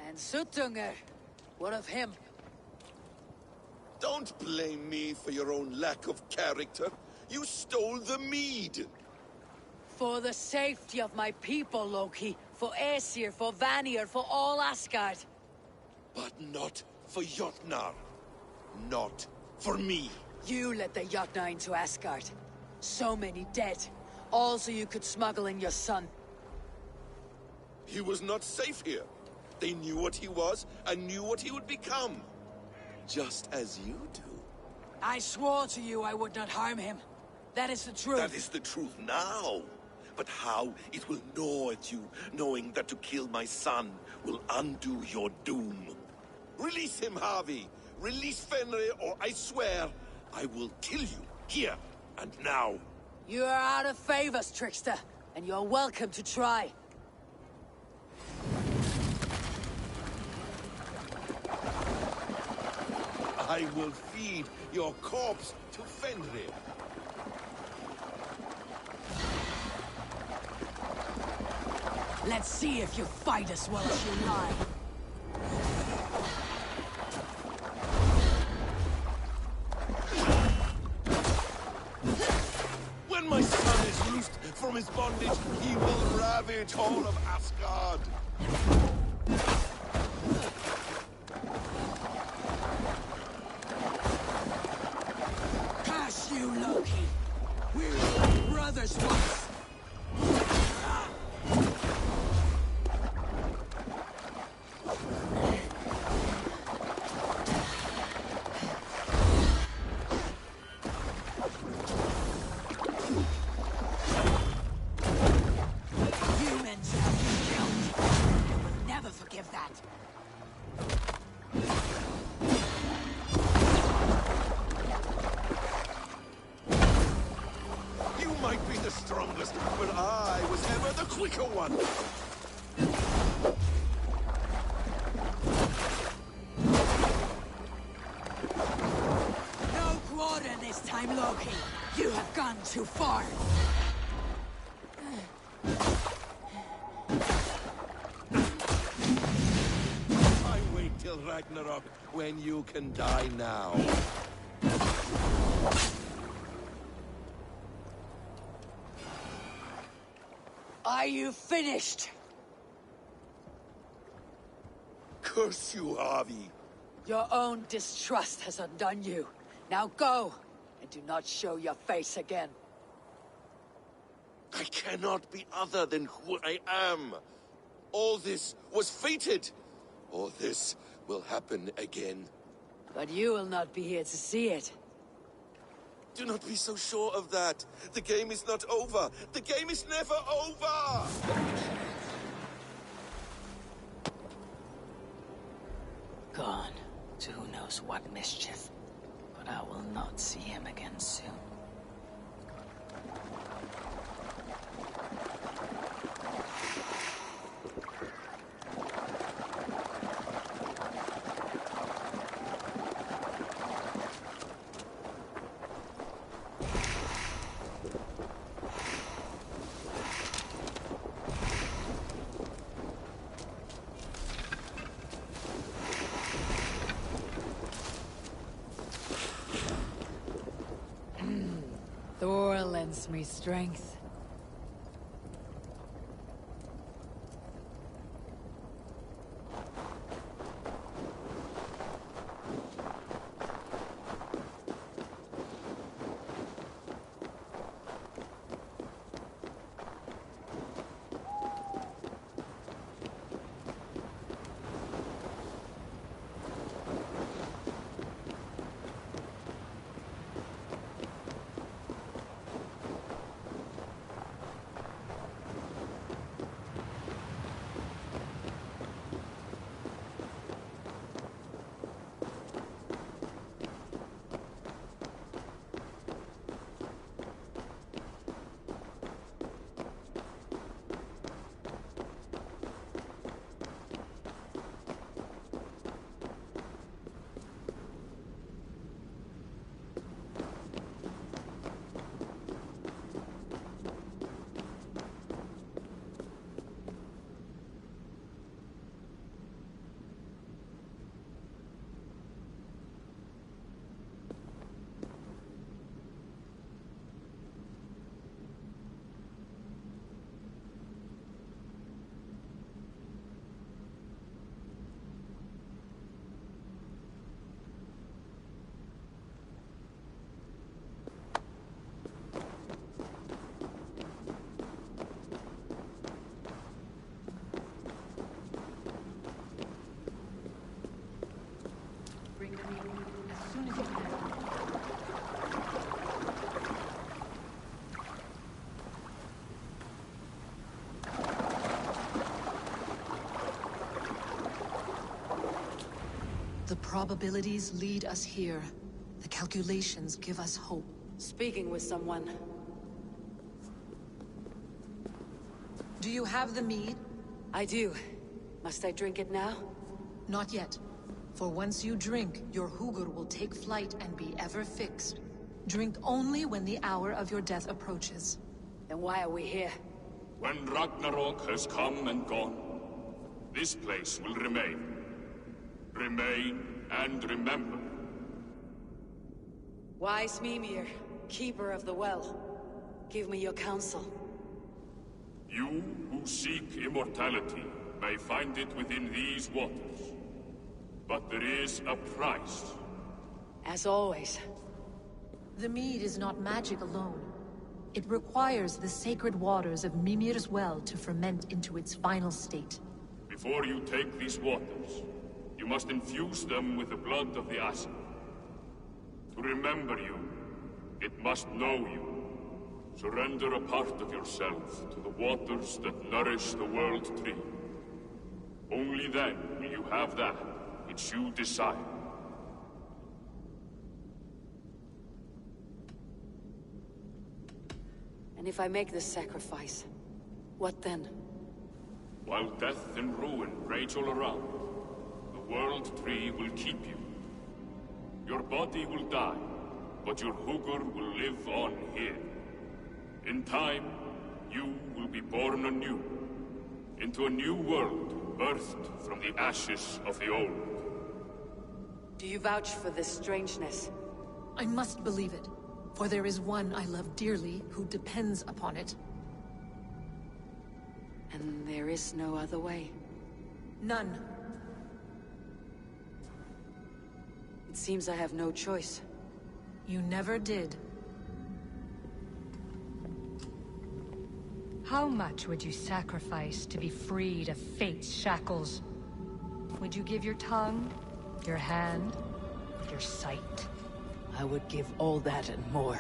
And Suttungr, what of him? Don't blame me for your own lack of character. You stole the mead. For the safety of my people, Loki. For Aesir, for Vanir, for all Asgard. But not for Jotnar. Not for me. You let the Jotnar into Asgard. So many dead. All so you could smuggle in your son. He was not safe here. They knew what he was, and knew what he would become. Just as you do. I swore to you I would not harm him. That is the truth. That is the truth now. But how it will gnaw at you, knowing that to kill my son will undo your doom. Release him, Harvey. Release Fenrir, or I swear, I will kill you, here and now. You are out of favors, trickster, and you're welcome to try. I will feed your corpse to Fenrir. Let's see if you fight as well as you lie. When my son is loosed from his bondage, he will ravage all of Asgard. Curse you, Loki! We were brothers once! Too far. I wait till Ragnarok when you can die now. Are you finished? Curse you, Harvey. Your own distrust has undone you. Now go, and do not show your face again. I cannot be other than who I am. All this was fated. All this will happen again. But you will not be here to see it. Do not be so sure of that. The game is not over. The game is never over! Gone to who knows what mischief. But I will not see him again soon. Thor lends me strength. As soon as you can. The probabilities lead us here. The calculations give us hope. Speaking with someone. Do you have the mead? I do. Must I drink it now? Not yet. For once you drink, your Hugur will take flight and be ever fixed. Drink only when the hour of your death approaches. Then why are we here? When Ragnarok has come and gone, this place will remain. Remain and remember. Wise Mimir, keeper of the well, give me your counsel. You who seek immortality may find it within these waters. But there is a price. As always. The mead is not magic alone. It requires the sacred waters of Mimir's well to ferment into its final state. Before you take these waters, you must infuse them with the blood of the Ashen. To remember you, it must know you. Surrender a part of yourself to the waters that nourish the World Tree. Only then will you have that which you desire. And if I make this sacrifice, what then? While death and ruin rage all around, the World Tree will keep you. Your body will die, but your Hugur will live on here. In time, you will be born anew, into a new world birthed from the ashes of the old. Do you vouch for this strangeness? I must believe it, for there is one I love dearly who depends upon it. And there is no other way? None. It seems I have no choice. You never did. How much would you sacrifice to be freed of fate's shackles? Would you give your tongue, your hand, your sight? I would give all that and more.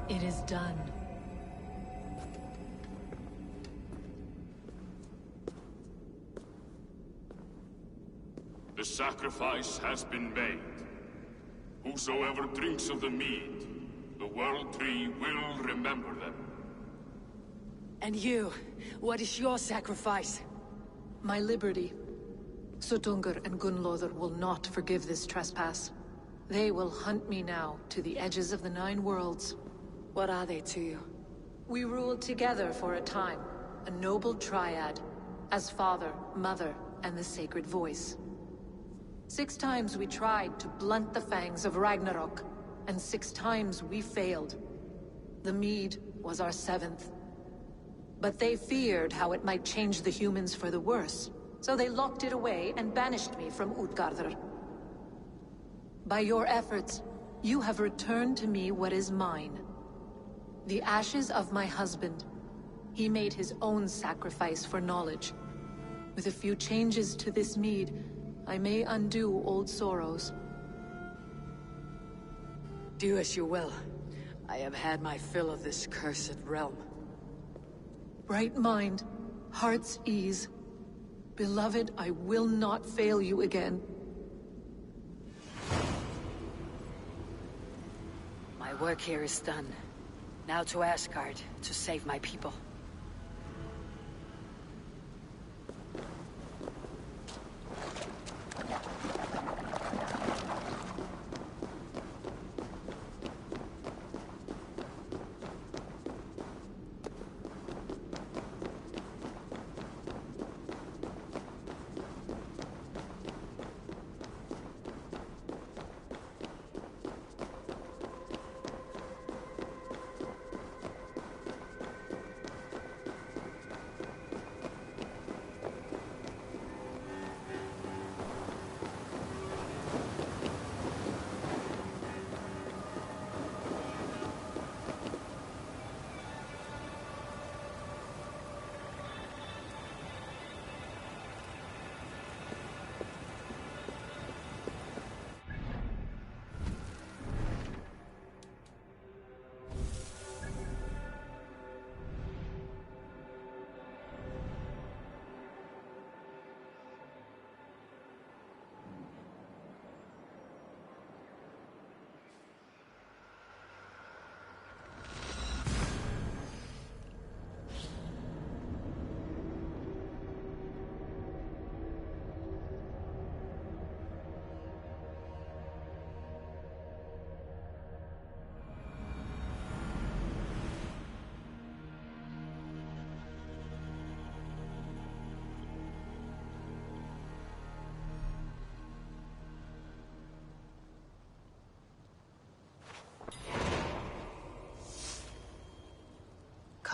It is done. The sacrifice has been made. Whosoever drinks of the mead, the World Tree will remember them. And you, what is your sacrifice? My liberty. Suttungr and Gunnlóðr will not forgive this trespass. They will hunt me now to the edges of the 9 worlds. What are they to you? We ruled together for a time, a noble triad, as father, mother, and the sacred voice. 6 times we tried to blunt the fangs of Ragnarok, and 6 times we failed. The mead was our 7th. But they feared how it might change the humans for the worse, so they locked it away and banished me from Utgardr. By your efforts, you have returned to me what is mine. The ashes of my husband. He made his own sacrifice for knowledge. With a few changes to this mead, I may undo old sorrows. Do as you will. I have had my fill of this cursed realm. Bright mind, heart's ease. Beloved, I will not fail you again. My work here is done. Now to Asgard, to save my people.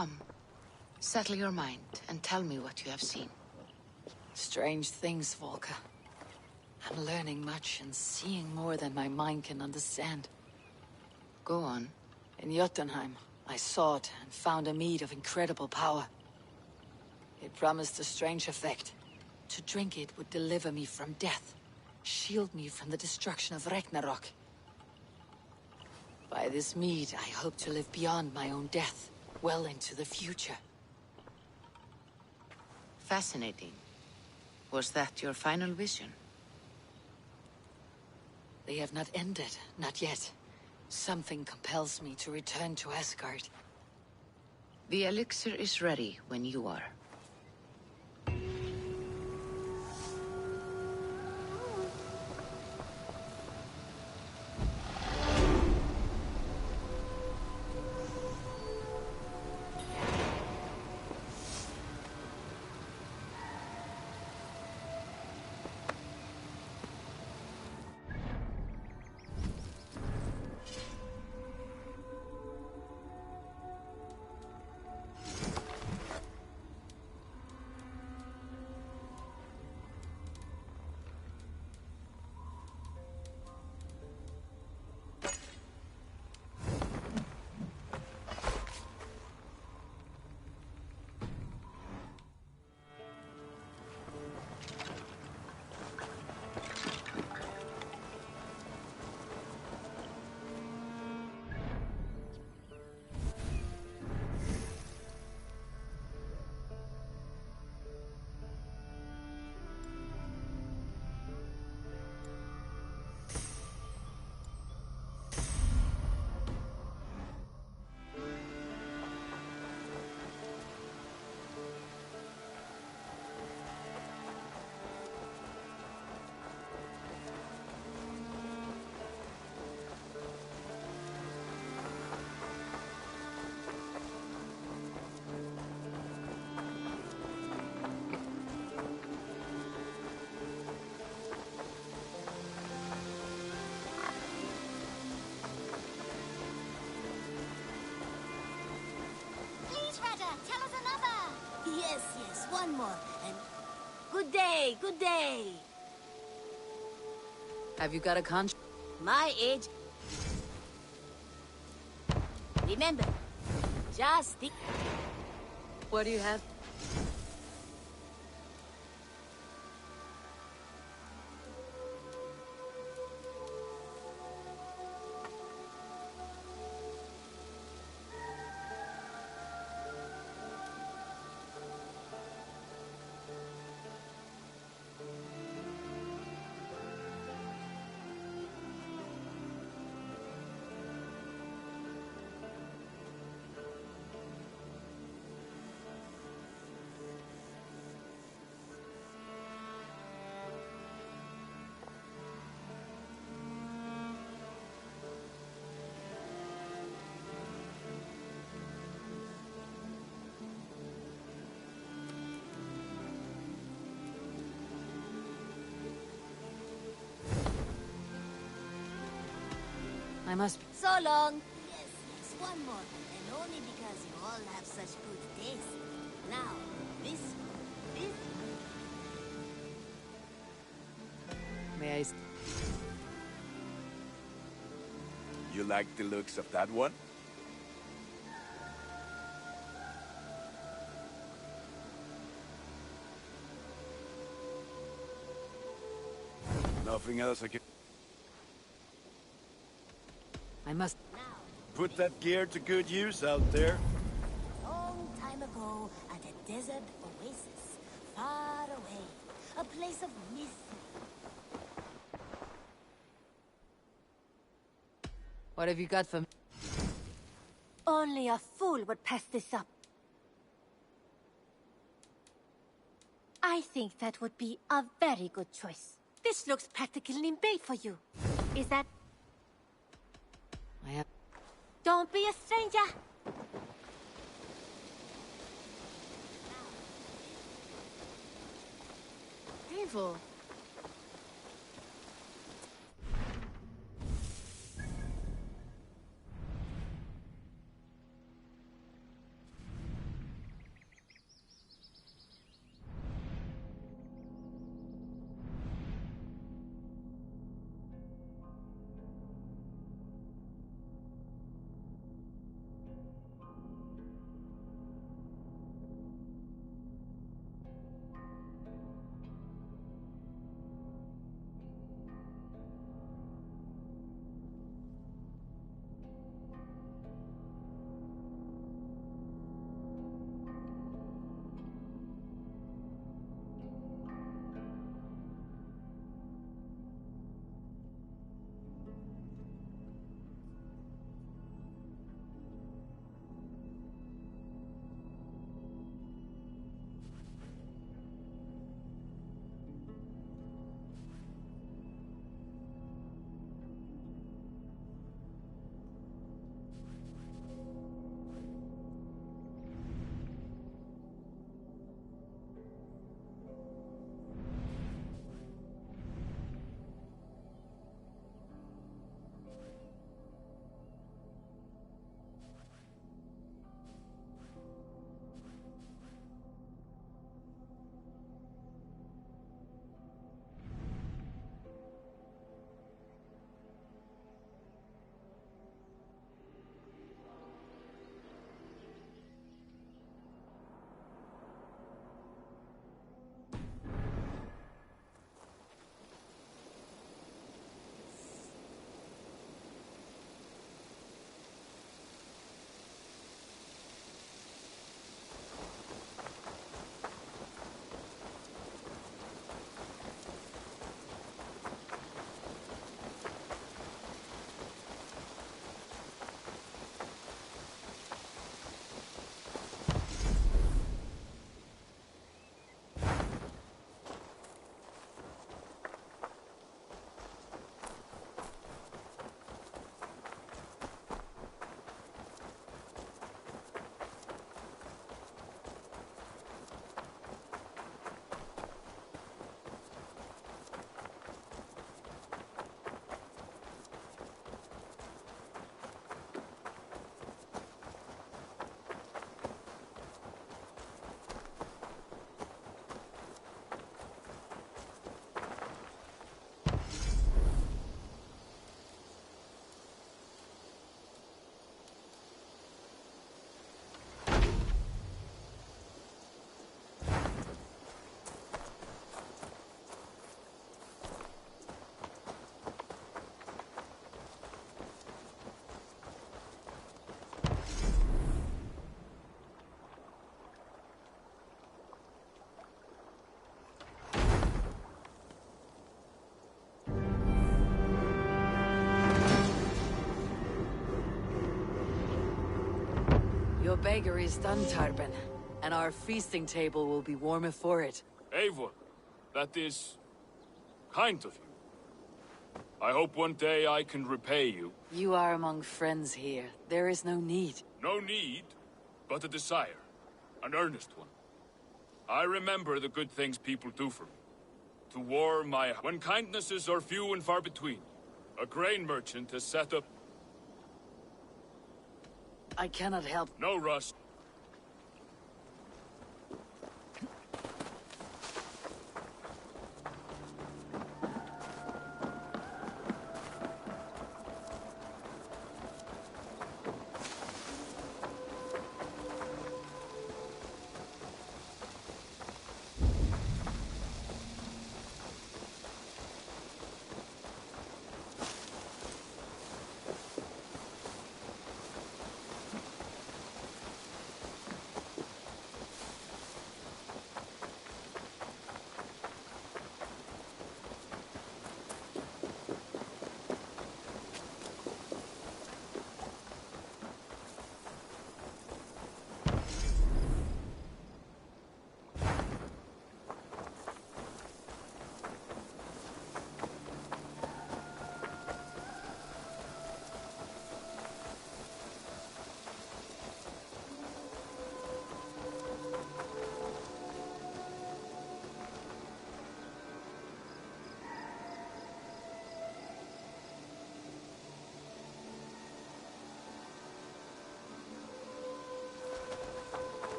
Come, settle your mind and tell me what you have seen. Strange things, Volker. I'm learning much and seeing more than my mind can understand. Go on. In Jotunheim, I sought and found a mead of incredible power. It promised a strange effect. To drink it would deliver me from death, shield me from the destruction of Ragnarok. By this mead, I hope to live beyond my own death, well into the future. Fascinating. Was that your final vision? They have not ended, not yet. Something compels me to return to Asgard. The elixir is ready when you are. Tell us another! Yes, one more. And good day, good day. Have you got a conch? My age. Remember, just think. What do you have? I must be. So long. Yes, one more. And only because you all have such good taste. Now, this. May I? You like the looks of that one? Nothing else I can... I must... Put that gear to good use out there. Long time ago, at a desert oasis, far away, a place of myth. What have you got for me? Only a fool would pass this up. I think that would be a very good choice. This looks practically made for you. Is that... I have... Don't be a stranger! Evil. beggar is done, Tarben, and our feasting table will be warmer for it. Eivor, that is kind of you. I hope one day I can repay you. You are among friends here. There is no need. No need, but a desire. An earnest one. I remember the good things people do for me. To warm my... When kindnesses are few and far between, a grain merchant has set up... I cannot help. No rush.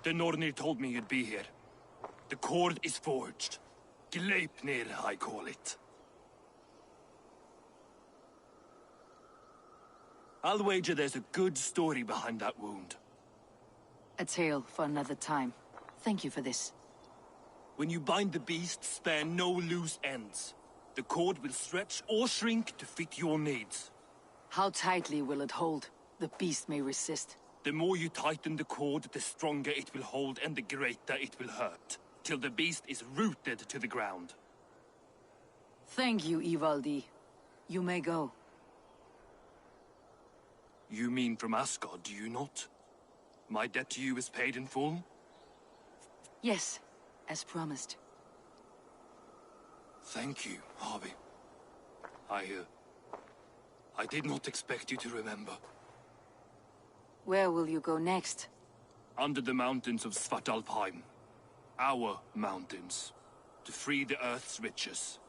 The Nornir told me you'd be here. The cord is forged. Gleipnir, I call it. I'll wager there's a good story behind that wound. A tale for another time. Thank you for this. When you bind the beast, spare no loose ends. The cord will stretch or shrink to fit your needs. How tightly will it hold? The beast may resist. The more you tighten the cord, the stronger it will hold and the greater it will hurt, till the beast is rooted to the ground. Thank you, Ivaldi. You may go. You mean from Asgard, do you not? My debt to you is paid in full? Yes, as promised. Thank you, Harvey. I did not expect you to remember. Where will you go next? Under the mountains of Svartalfheim. Our mountains. To free the Earth's riches.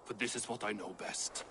For this is what I know best.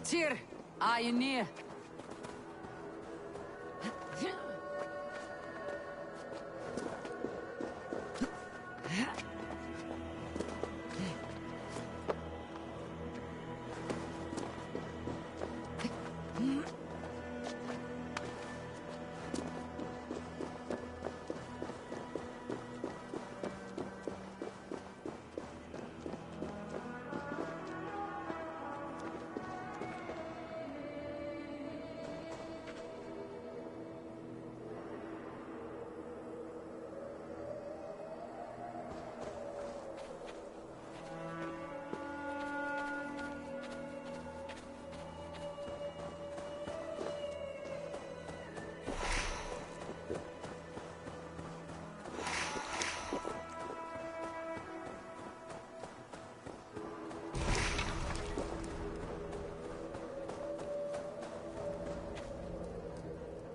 Tyr, are you near?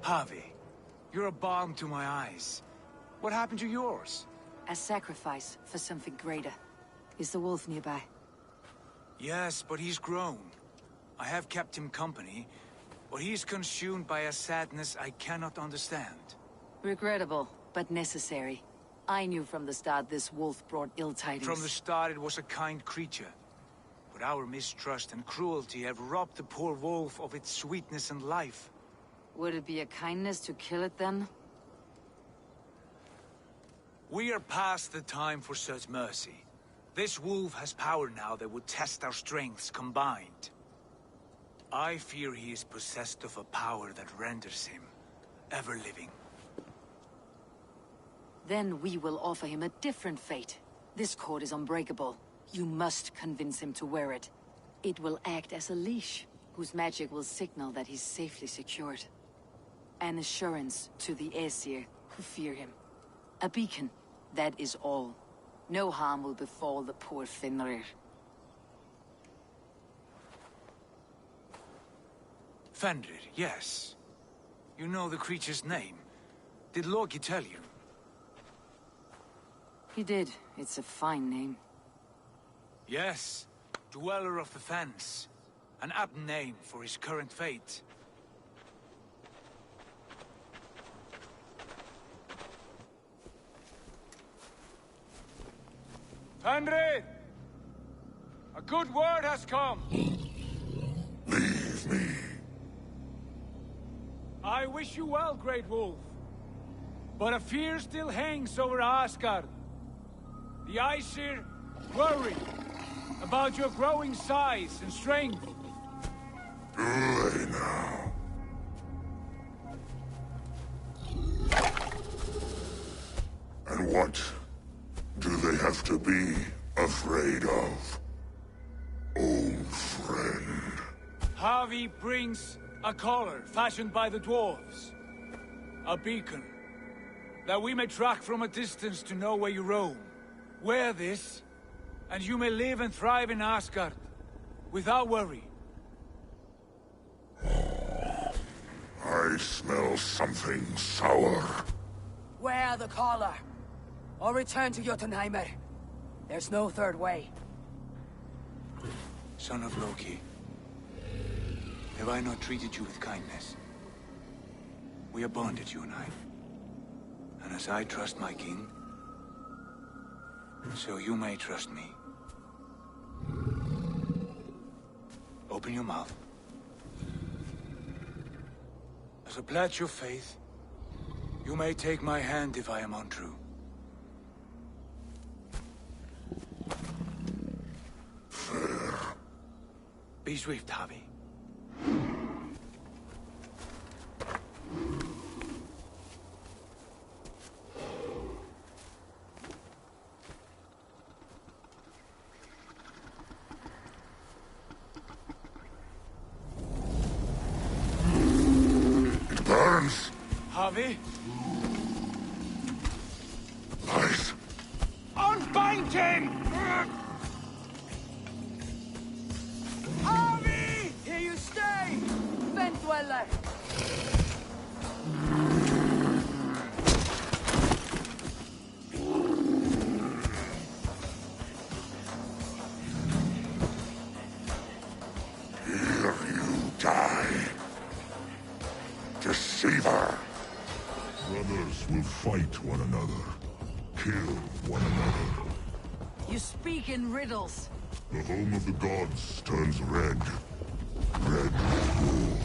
Harvey, you're a balm to my eyes. What happened to yours? A sacrifice for something greater. Is the wolf nearby? Yes, but he's grown. I have kept him company, but he's consumed by a sadness I cannot understand. Regrettable, but necessary. I knew from the start this wolf brought ill tidings. From the start it was a kind creature. But our mistrust and cruelty have robbed the poor wolf of its sweetness and life. Would it be a kindness to kill it then? We are past the time for such mercy. This wolf has power now that would test our strengths combined. I fear he is possessed of a power that renders him ever-living. Then we will offer him a different fate. This cord is unbreakable. You must convince him to wear it. It will act as a leash, whose magic will signal that he's safely secured. An assurance to the Aesir who fear him. A beacon, that is all. No harm will befall the poor Fenrir. Fenrir, yes. You know the creature's name. Did Loki tell you? He did. It's a fine name. Yes. Dweller of the Fens. An apt name for his current fate. Fenrir! A good word has come! Leave me. I wish you well, Great Wolf. But a fear still hangs over Asgard. The Aesir worry about your growing size and strength. Do they now? And what do they have to be afraid of, old friend? Harvey brings a collar fashioned by the dwarves. A beacon, that we may track from a distance to know where you roam. Wear this, and you may live and thrive in Asgard, without worry. I smell something sour. Wear the collar, or return to Jotunheimer. There's no third way. Son of Loki, have I not treated you with kindness? We are bonded, you and I. And as I trust my king, so you may trust me. Open your mouth. As a pledge of faith, you may take my hand if I am untrue. Fair. Be swift, Harvey. It burns. Harvey? Nice. Unbind him! Harvey! Here you stay! Fen Dweller! Here you fight one another. Kill one another. You speak in riddles. The home of the gods turns red. Red rule.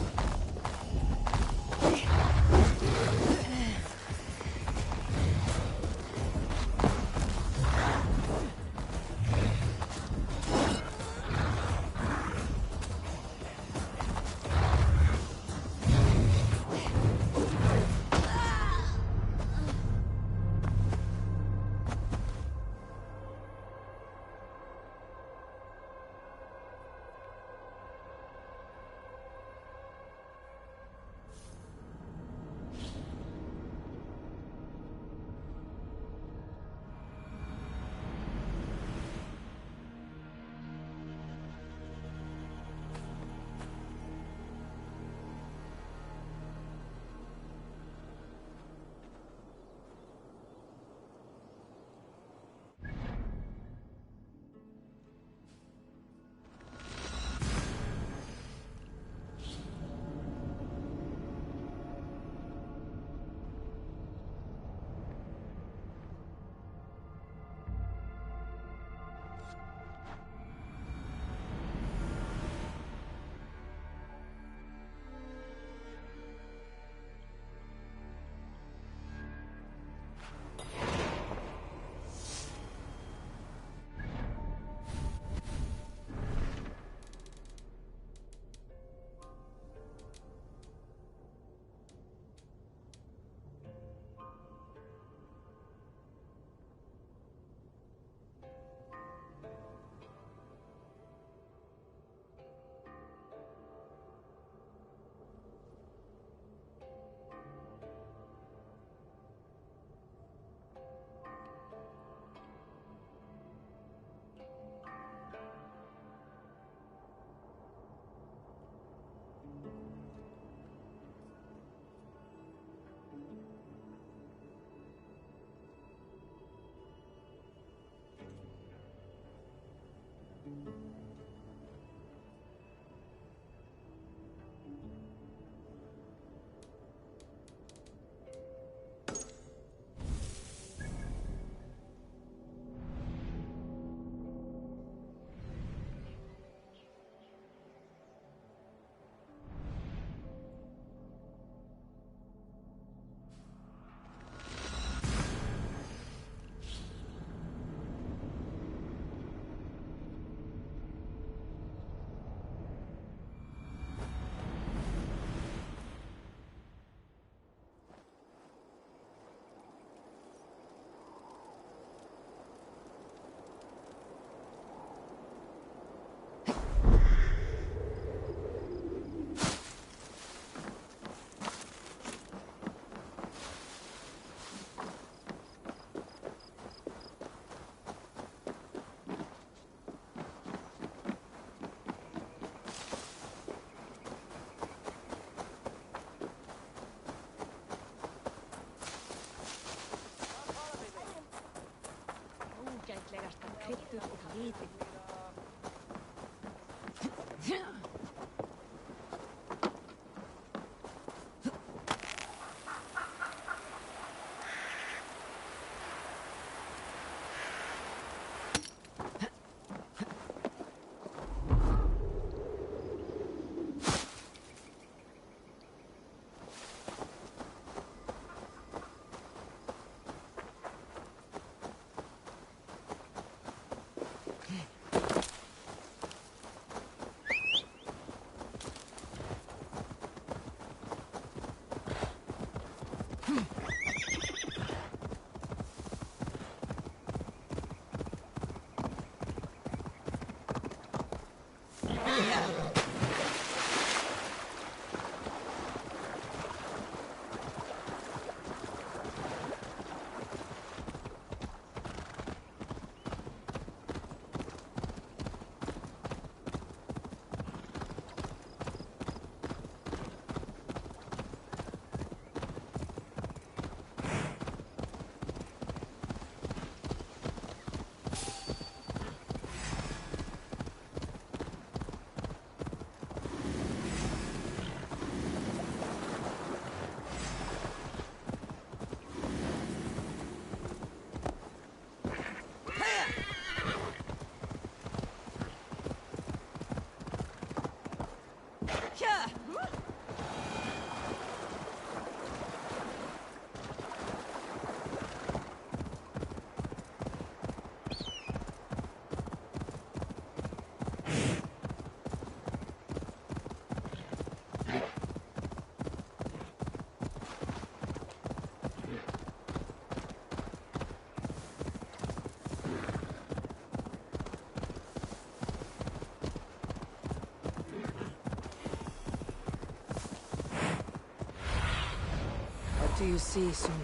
you see, Suna?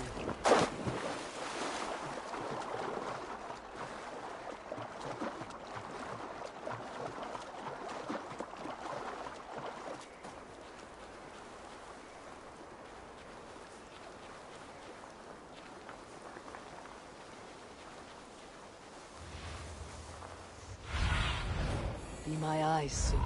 Be my eyes, Suna.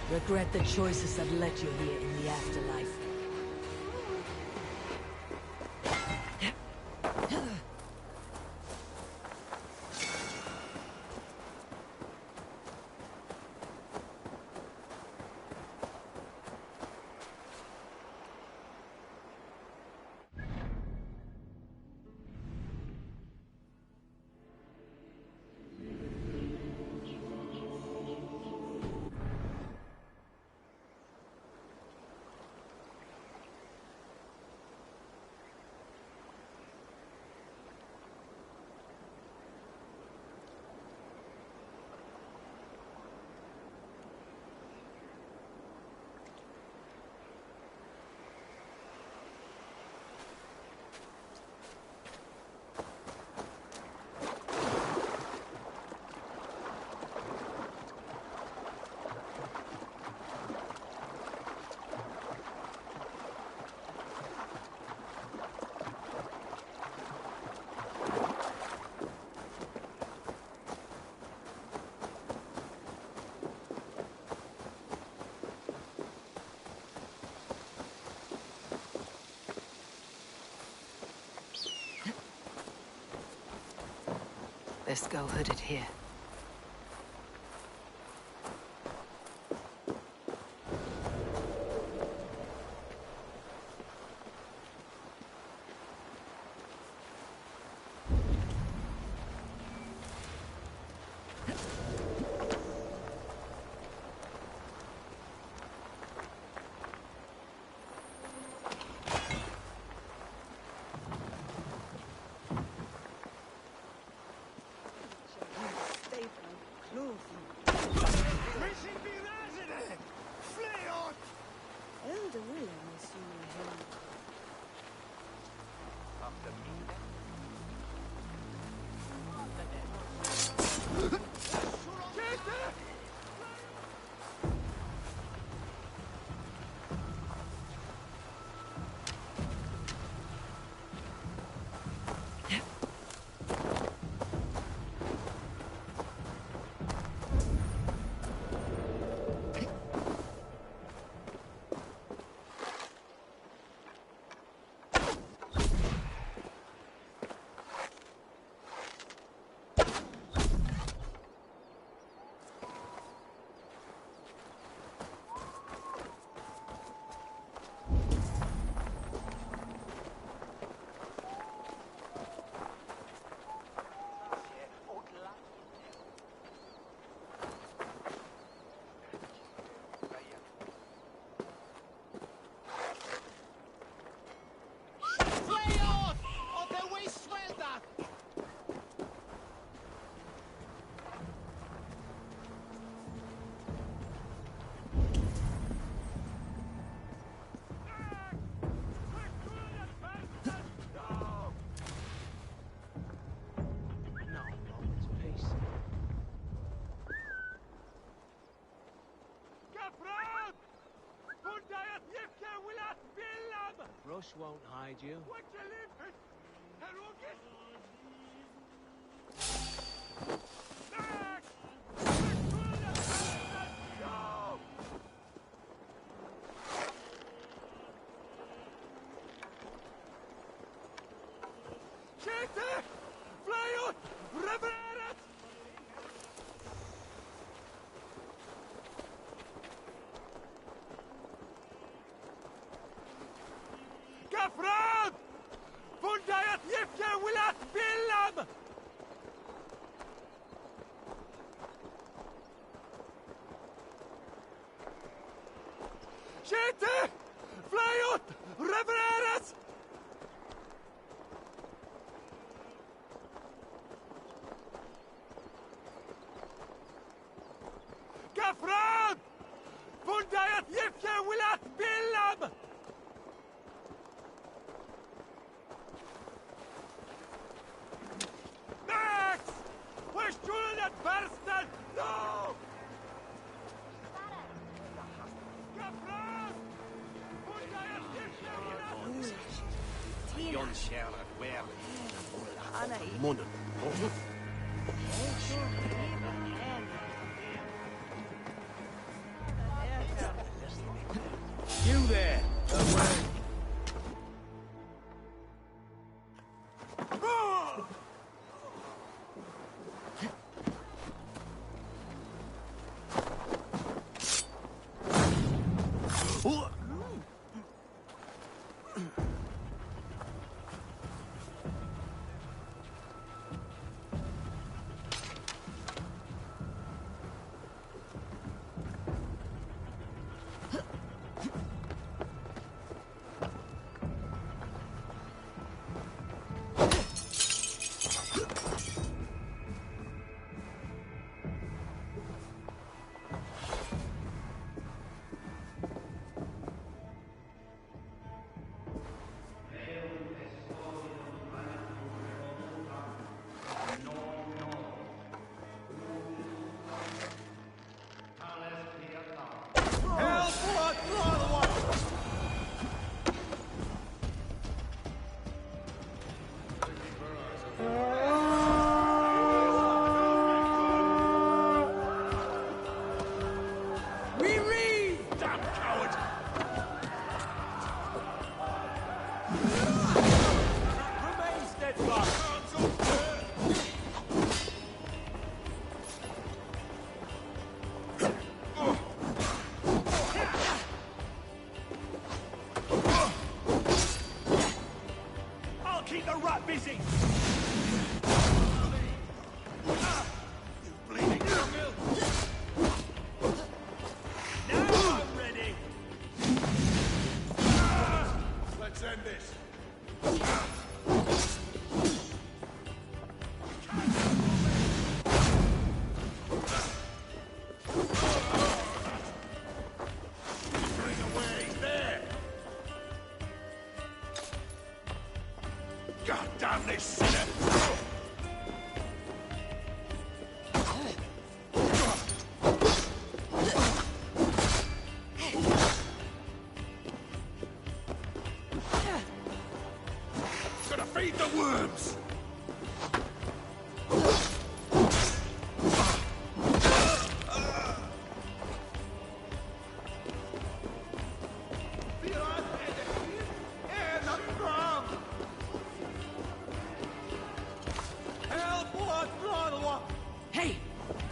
Regret the choices that led you here in the afterlife. Let's go hooded here. Rush won't hide you. You there!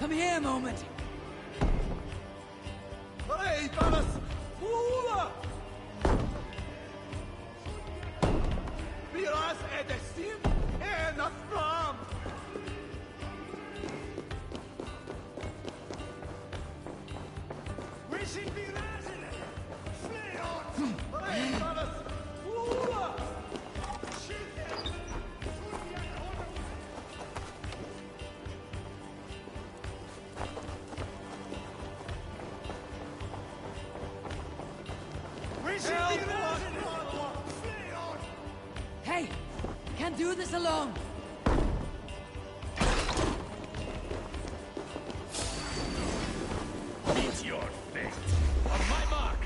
Come here a moment. Hey! Can't do this alone! Meet your fate! On my mark!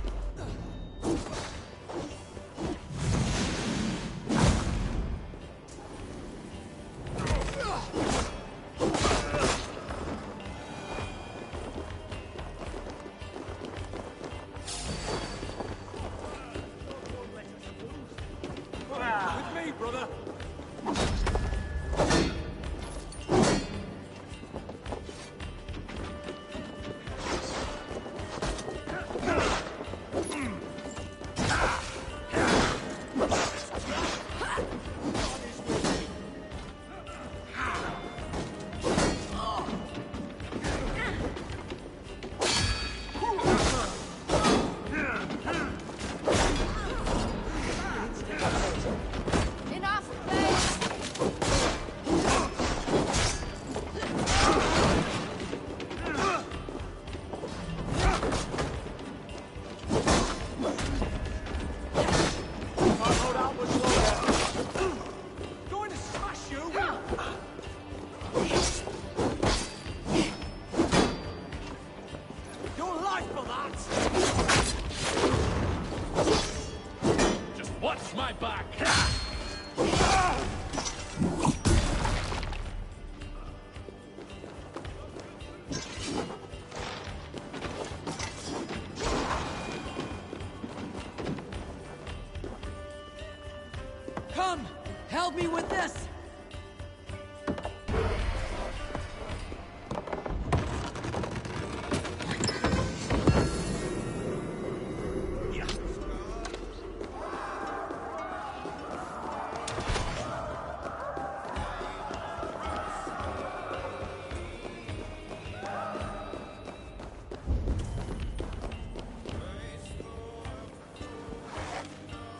brother. Come! Help me with this!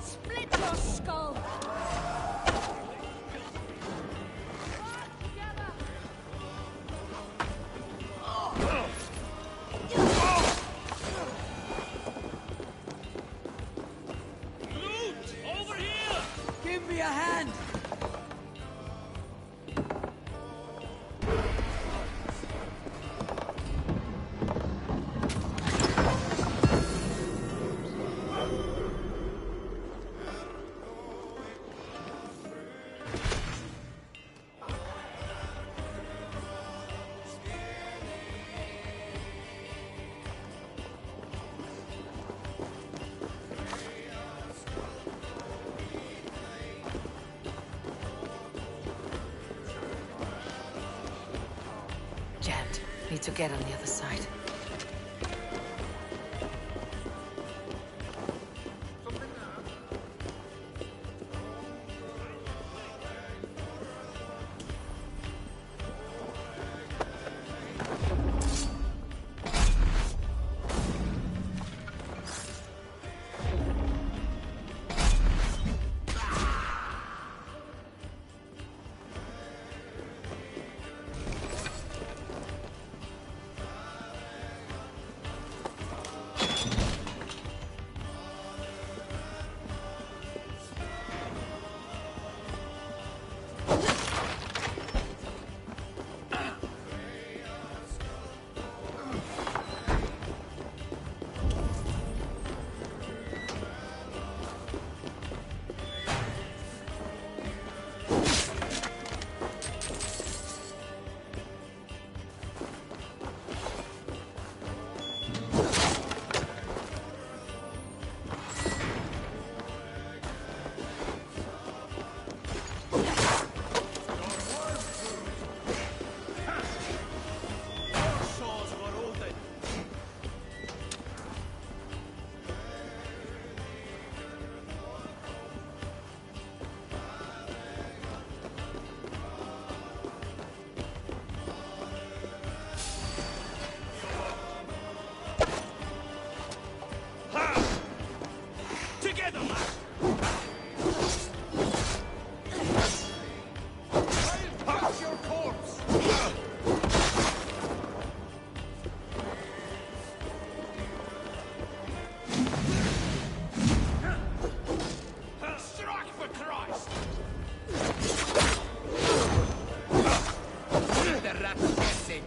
Split your skull! Give me a hand! Jet, need to get on the other side. Together, lad! Touch your corpse! Strike for Christ! The rat guessing.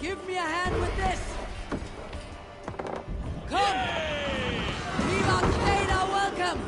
Give me a hand with this! Come! Viva Cleda, welcome!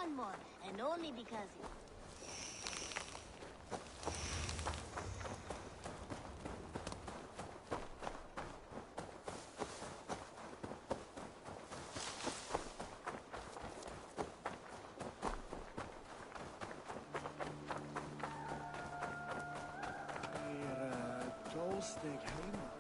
one more, and only because... Dolsteg heima.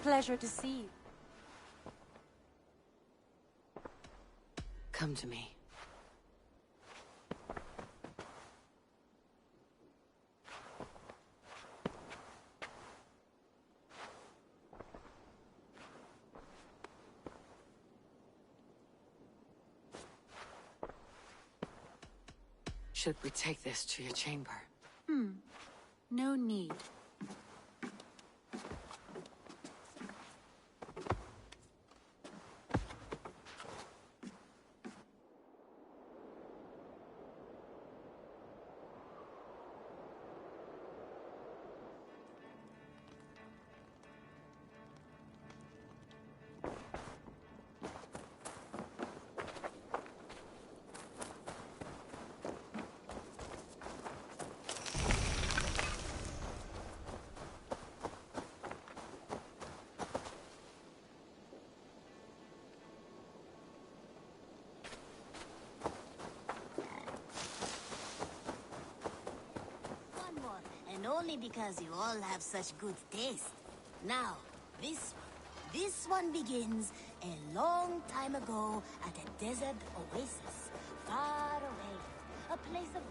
Pleasure to see you. Come to me. should we take this to your chamber? No need. And only because you all have such good taste. Now, this one begins a long time ago at a desert oasis, far away. A place of...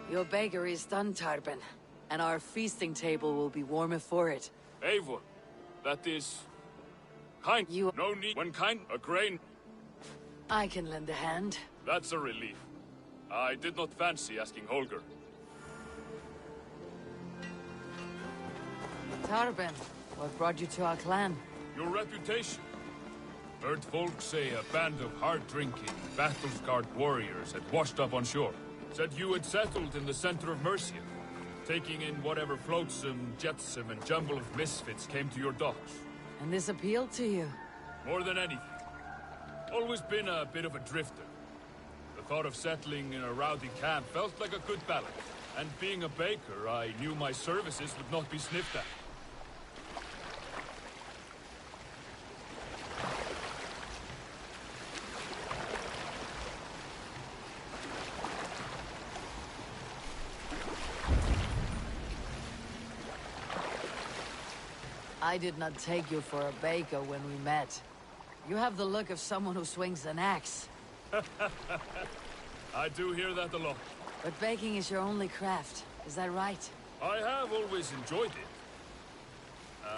Your bakery is done, Tarben, and our feasting table will be warmer for it. Eivor, that is... kind. You... No need... When kind... A grain... I can lend a hand. That's a relief. I did not fancy asking Holger. Tarben, what brought you to our clan? Your reputation. Heard folks say a band of hard-drinking, battle-scarred warriors had washed up on shore. Said you had settled in the center of Mercia, taking in whatever flotsam, jetsam, and jumble of misfits came to your docks. And this appealed to you? More than anything. Always been a bit of a drifter. The thought of settling in a rowdy camp felt like a good balance. And being a baker, I knew my services would not be sniffed at. I did not take you for a baker when we met. You have the look of someone who swings an axe. I do hear that a lot. But baking is your only craft, is that right? I have always enjoyed it.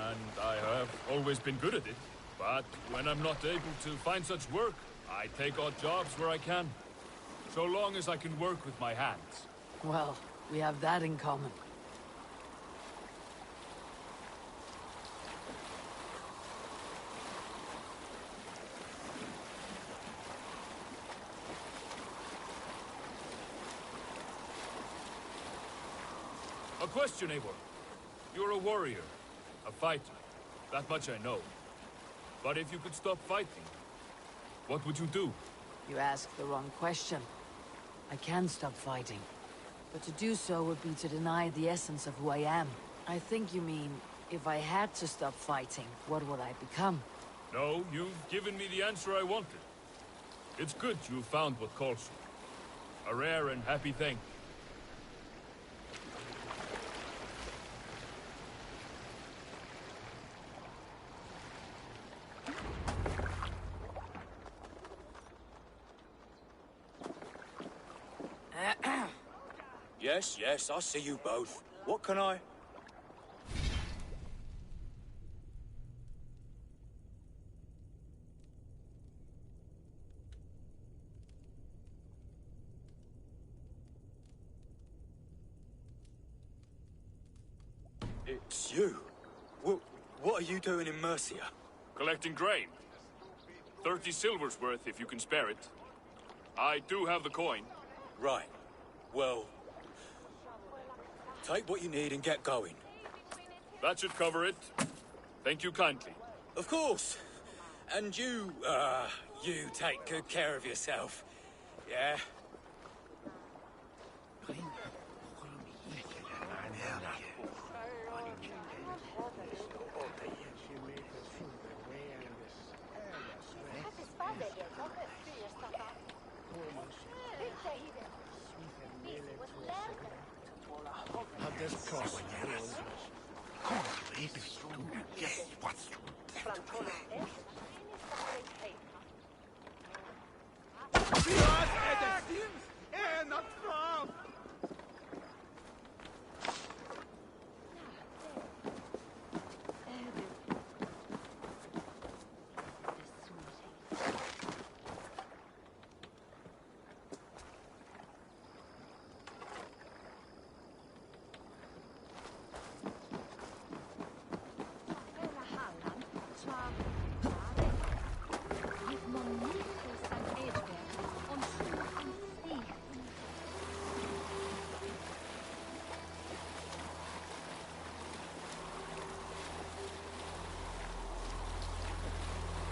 And I have always been good at it. But when I'm not able to find such work, I take odd jobs where I can. So long as I can work with my hands. Well, we have that in common. A question, Eivor. You're a warrior, a fighter. That much I know. But if you could stop fighting, what would you do? You asked the wrong question. I can stop fighting. But to do so would be to deny the essence of who I am. I think you mean, if I had to stop fighting, what would I become? No, you've given me the answer I wanted. It's good you found what calls you. A rare and happy thing. Yes, I see you both. What can I... It's you. What are you doing in Mercia? Collecting grain. 30 silver's worth if you can spare it. I do have the coin. Right. Well... take what you need and get going. That should cover it. Thank you kindly. Of course. And you take good care of yourself. Yeah? just cost. ¿Cómo ves tú? Yes, what's that way? Not from!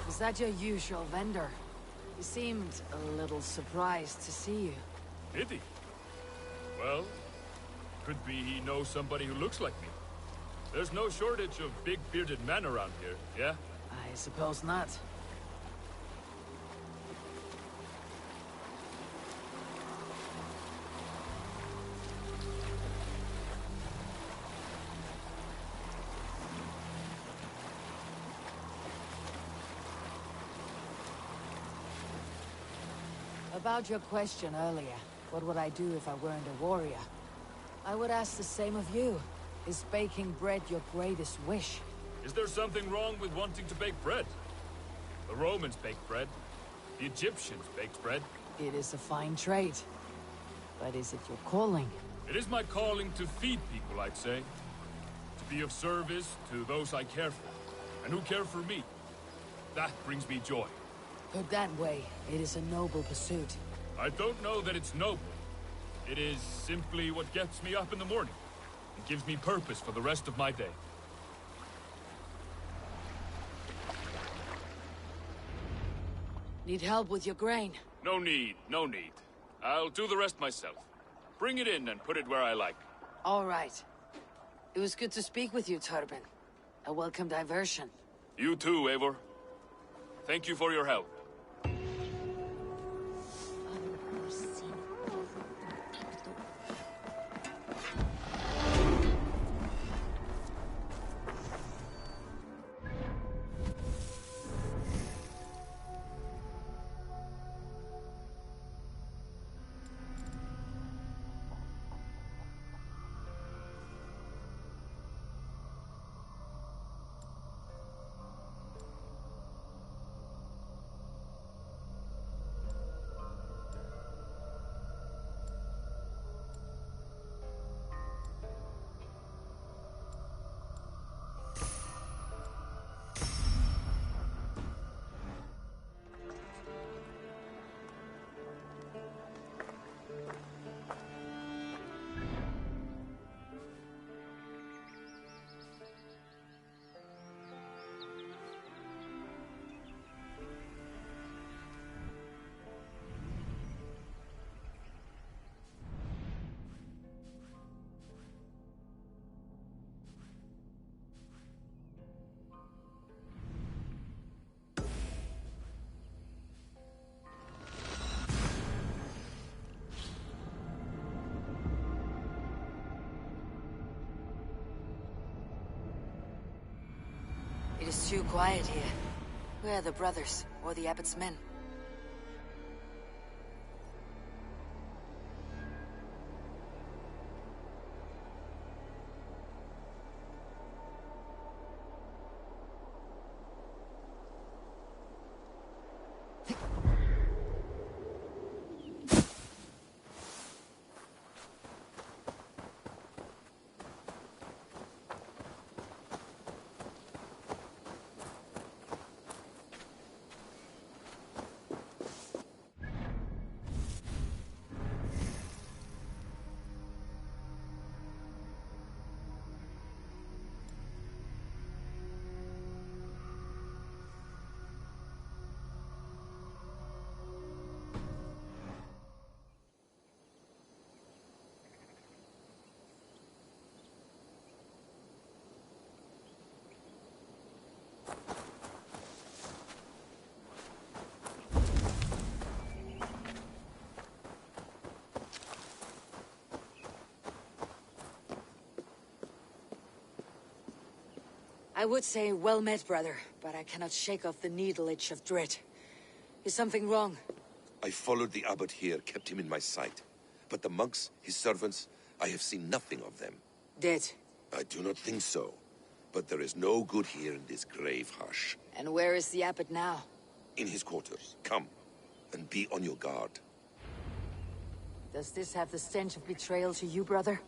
Is that your usual vendor? He seemed a little surprised to see you. Did he? Well, could be he knows somebody who looks like me. There's no shortage of big bearded men around here, yeah? I suppose not. About your question earlier, what would I do if I weren't a warrior? I would ask the same of you. Is baking bread your greatest wish? Is there something wrong with wanting to bake bread? The Romans baked bread. The Egyptians baked bread. It is a fine trade. But is it your calling? It is my calling to feed people, I'd say. To be of service to those I care for, and who care for me. That brings me joy. Put that way, it is a noble pursuit. I don't know that it's noble. It is simply what gets me up in the morning. It gives me purpose for the rest of my day. Need help with your grain? No need, no need. I'll do the rest myself. Bring it in and put it where I like. All right. It was good to speak with you, Turbin. A welcome diversion. You too, Eivor. Thank you for your help. It is too quiet here. Where are the brothers, or the abbot's men? I would say well met, brother, but I cannot shake off the needle itch of dread. Is something wrong? I followed the abbot here, kept him in my sight. But the monks, his servants, I have seen nothing of them. Dead? I do not think so. But there is no good here in this grave hush. And where is the abbot now? In his quarters. Come, and be on your guard. Does this have the stench of betrayal to you, brother?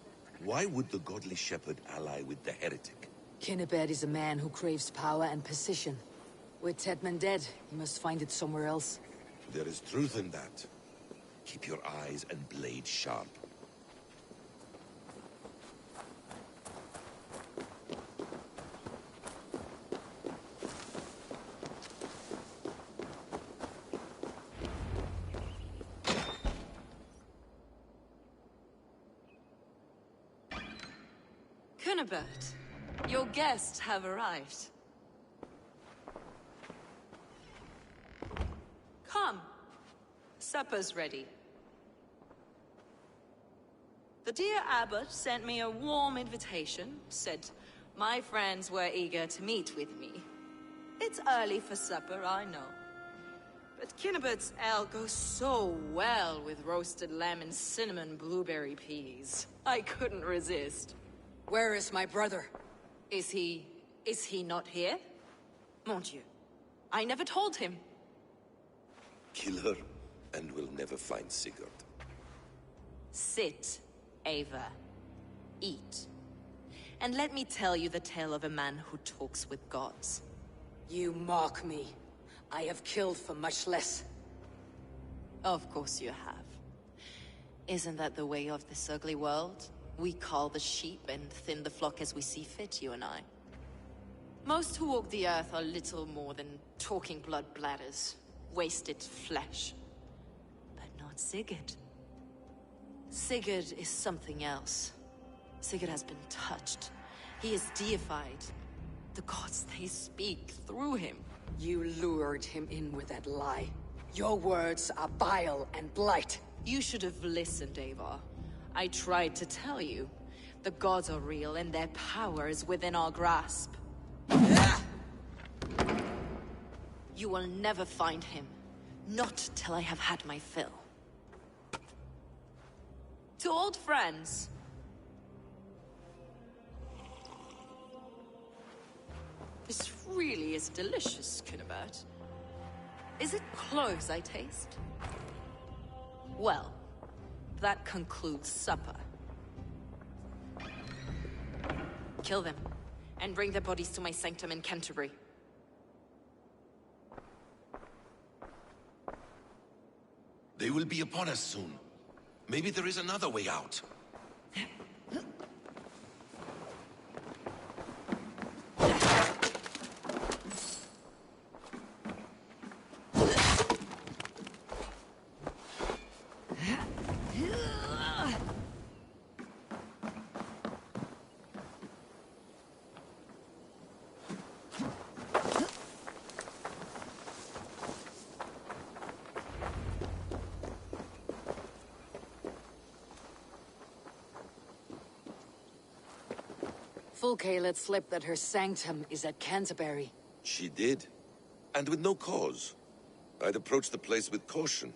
Why would the godly shepherd ally with the heretic? Kinnebed is a man who craves power and position. With Tedman dead, he must find it somewhere else. There is truth in that. Keep your eyes and blade sharp. Kinnebed, your guests have arrived. Come. Supper's ready. The dear abbot sent me a warm invitation, said my friends were eager to meet with me. It's early for supper, I know. But Kinnebed's ale goes so well with roasted lamb and cinnamon blueberry peas. I couldn't resist. Where is my brother? Is he not here? Mon Dieu. I never told him. Kill her, and we'll never find Sigurd. Sit, Ava. Eat. And let me tell you the tale of a man who talks with gods. You mock me. I have killed for much less. Of course you have. Isn't that the way of this ugly world? We cull the sheep and thin the flock as we see fit, you and I. Most who walk the earth are little more than talking blood bladders, wasted flesh. But not Sigurd. Sigurd is something else. Sigurd has been touched. He is deified. The gods, they speak through him. You lured him in with that lie. Your words are bile and blight. You should have listened, Ava. I tried to tell you. The gods are real and their power is within our grasp. You will never find him. Not till I have had my fill. To old friends. This really is delicious, Kinnebed. Is it cloves I taste? Well, that concludes supper. Kill them, and bring their bodies to my sanctum in Canterbury. They will be upon us soon. Maybe there is another way out. Fulke let slip that her sanctum is at Canterbury. She did. And with no cause. I'd approach the place with caution.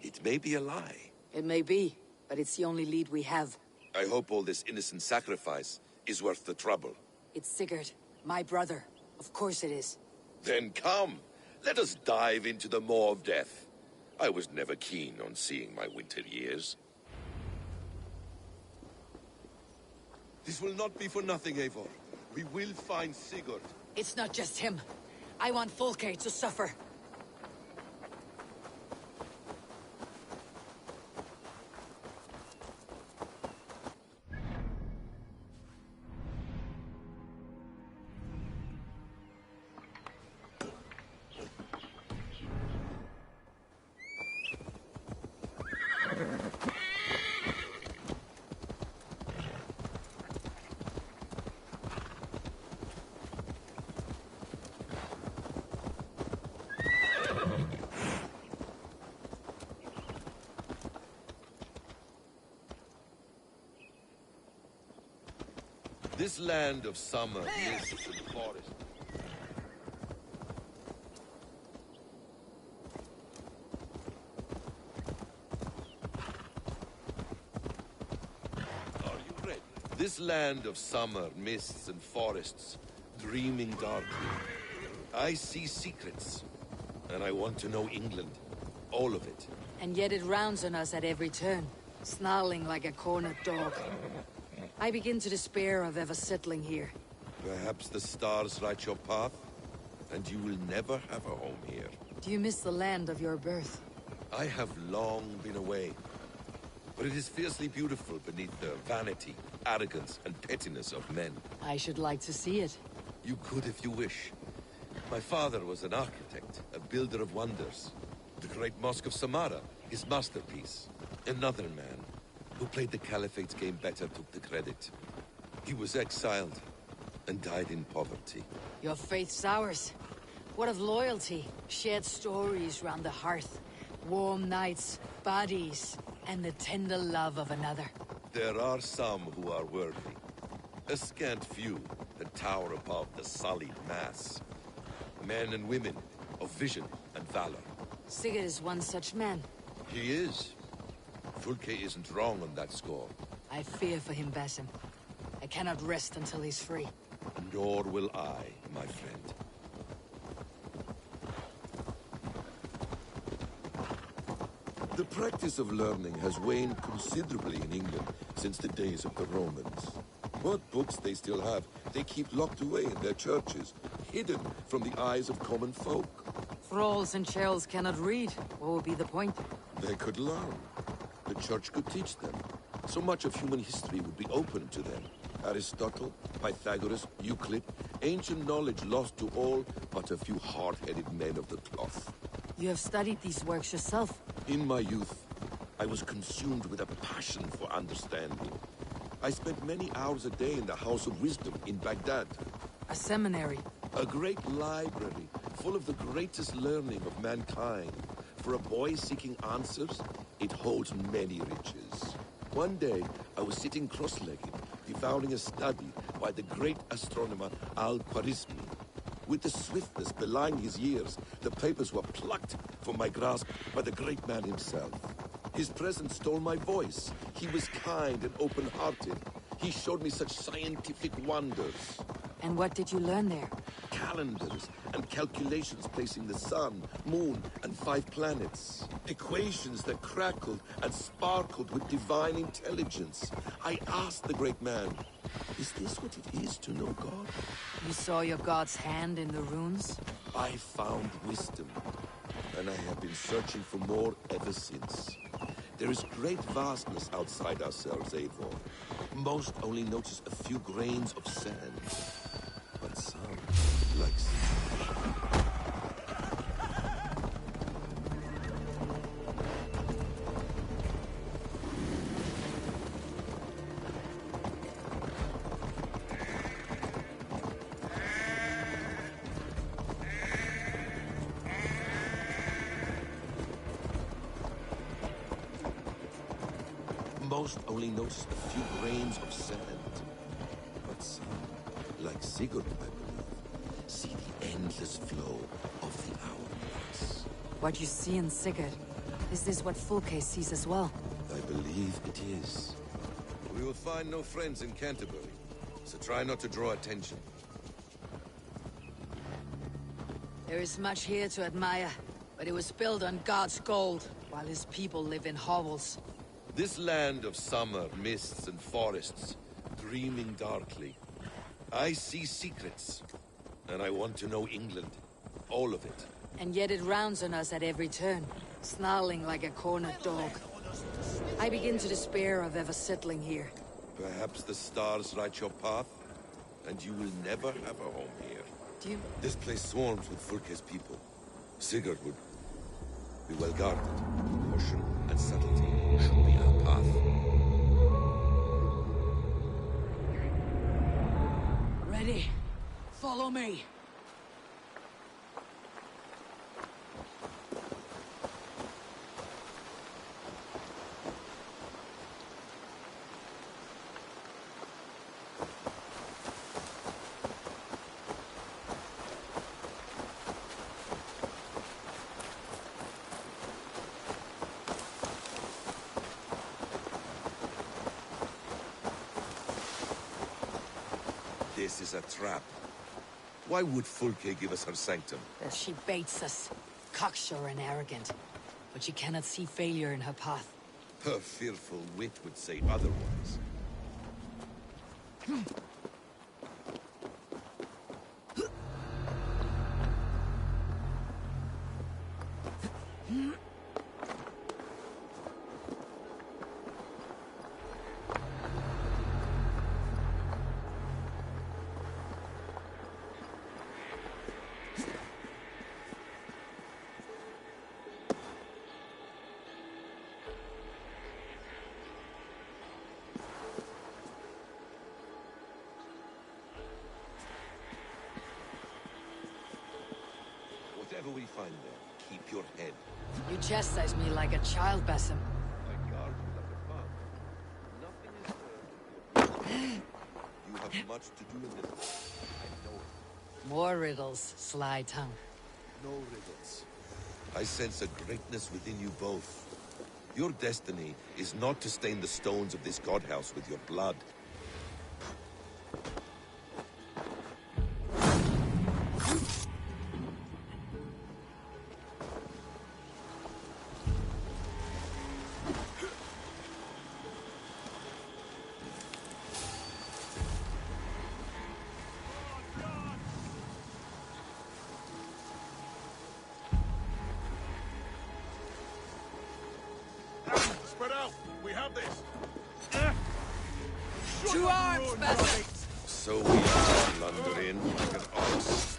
It may be a lie. It may be, but it's the only lead we have. I hope all this innocent sacrifice is worth the trouble. It's Sigurd, my brother. Of course it is. Then come. Let us dive into the maw of death. I was never keen on seeing my winter years. This will not be for nothing, Eivor. We will find Sigurd. It's not just him. I want Fulke to suffer. This land of summer, mists, and forest. Are you ready? This land of summer, mists, and forests, dreaming darkly. I see secrets, and I want to know England. All of it. And yet it rounds on us at every turn, snarling like a cornered dog. I begin to despair of ever settling here. Perhaps the stars write your path, and you will never have a home here. Do you miss the land of your birth? I have long been away, but it is fiercely beautiful beneath the vanity, arrogance, and pettiness of men. I should like to see it. You could if you wish. My father was an architect, a builder of wonders. The great Mosque of Samarra, his masterpiece. Another man, who played the Caliphate's game better, took the credit. He was exiled, and died in poverty. Your faith sours. What of loyalty? Shared stories round the hearth. Warm nights, bodies, and the tender love of another. There are some who are worthy. A scant few that tower above the sullied mass. Men and women of vision and valor. Sigurd is one such man. He is. Fulke isn't wrong on that score. I fear for him, Basim. I cannot rest until he's free. Nor will I, my friend. The practice of learning has waned considerably in England since the days of the Romans. What books they still have, they keep locked away in their churches, hidden from the eyes of common folk. Thralls and churls cannot read. What would be the point? They could learn. The church could teach them. So much of human history would be open to them. Aristotle, Pythagoras, Euclid, ancient knowledge lost to all but a few hard-headed men of the cloth. You have studied these works yourself? In my youth, I was consumed with a passion for understanding. I spent many hours a day in the House of Wisdom in Baghdad. A seminary? A great library, full of the greatest learning of mankind. For a boy seeking answers, it holds many riches. One day, I was sitting cross-legged, devouring a study by the great astronomer Al-Khwarizmi. With the swiftness belying his years, the papers were plucked from my grasp by the great man himself. His presence stole my voice. He was kind and open-hearted. He showed me such scientific wonders. And what did you learn there? Calendars and calculations placing the sun, moon, and 5 planets. Equations that crackled and sparkled with divine intelligence. I asked the great man, is this what it is to know God? You saw your god's hand in the runes? I found wisdom, and I have been searching for more ever since. There is great vastness outside ourselves, Eivor. Most only notice a few grains of sand, but some, like most only notice a few grains of sand, but some, like Sigurd, I believe, see the endless flow of the hourglass. What you see in Sigurd, is this what Fulke sees as well? I believe it is. We will find no friends in Canterbury, so try not to draw attention. There is much here to admire, but it was built on God's gold, while his people live in hovels. This land of summer, mists, and forests, dreaming darkly. I see secrets, and I want to know England. All of it. And yet it rounds on us at every turn, snarling like a cornered dog. I begin to despair of ever settling here. Perhaps the stars write your path, and you will never have a home here. Do you... This place swarms with Fulke's people. Sigurd would be well guarded. Caution and subtlety should be our path. Ready? Follow me. this is a trap. Why would Fulke give us her sanctum? She baits us. Cocksure and arrogant. But she cannot see failure in her path. Her fearful wit would say otherwise. Whatever we find there, keep your head. You chastise me like a child, Basim. I guard you like a father. Nothing is heard. You have much to do in this. I know it. More riddles, sly tongue. No riddles. I sense a greatness within you both. Your destiny is not to stain the stones of this godhouse with your blood. Spread out! We have this! Two arms, Basim! So we blunder in like an ox.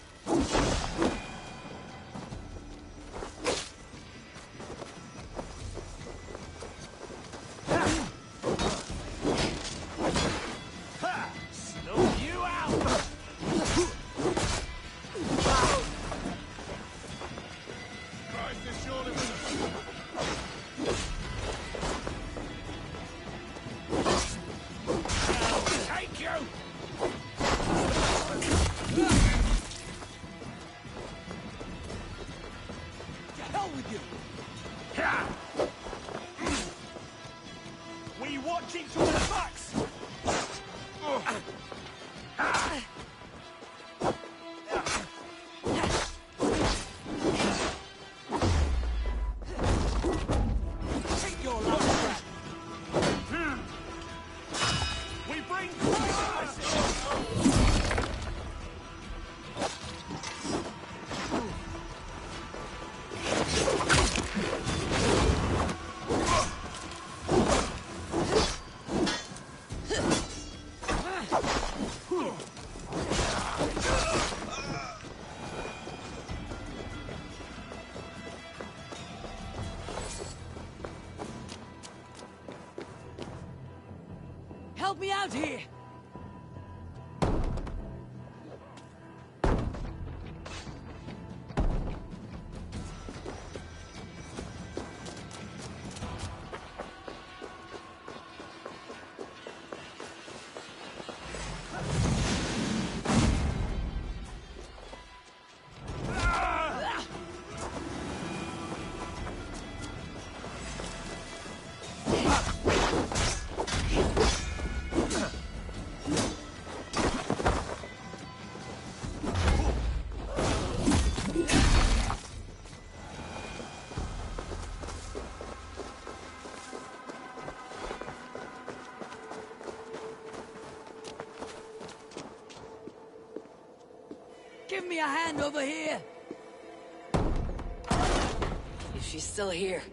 Help me out here! Give me a hand over here! If she's still here,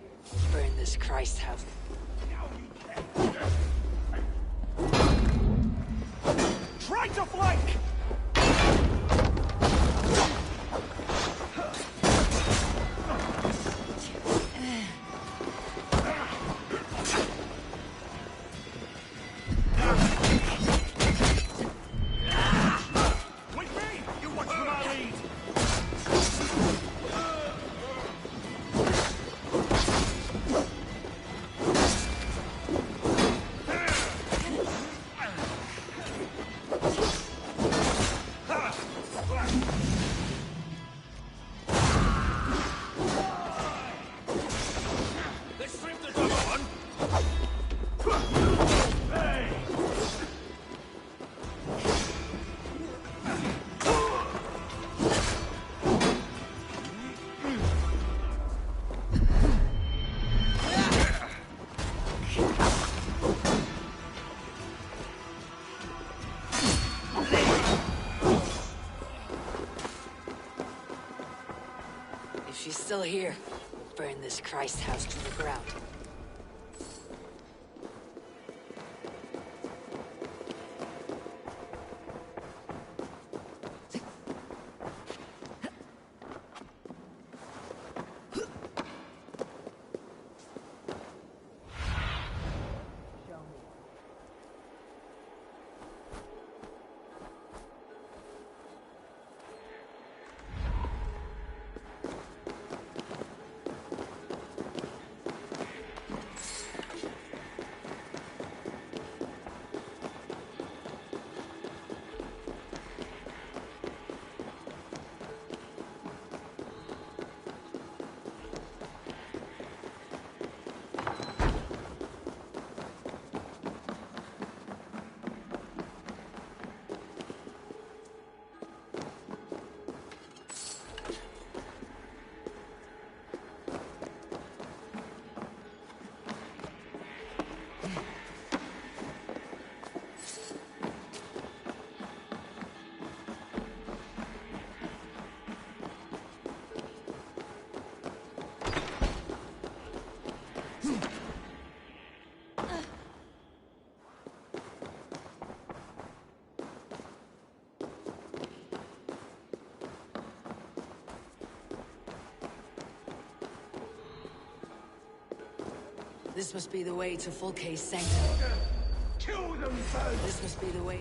burn this Christ house. Try to flank! she's still here, we'll burn this Christ house to the ground. This must be the way to Fulke's sanctum. Kill them first! This must be the way.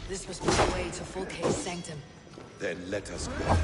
This must be the way to Fulke's sanctum. Then let us go.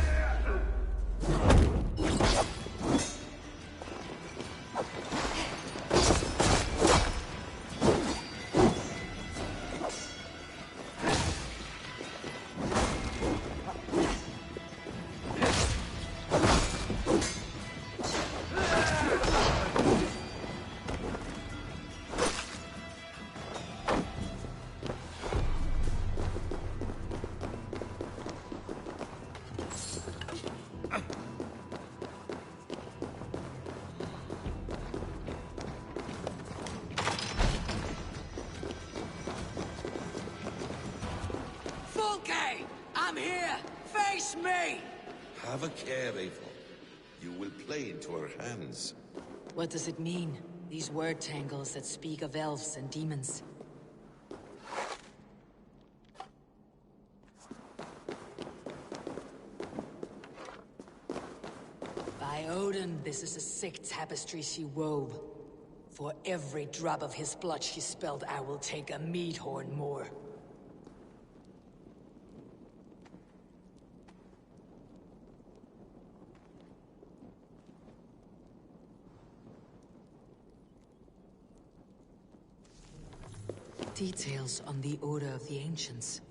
I'm here! Face me! Have a care, Eivor. You will play into our hands. What does it mean? These word tangles that speak of elves and demons. By Odin, this is a sick tapestry she wove. For every drop of his blood she spilled, I will take a meat horn more. Details on the Order of the Ancients.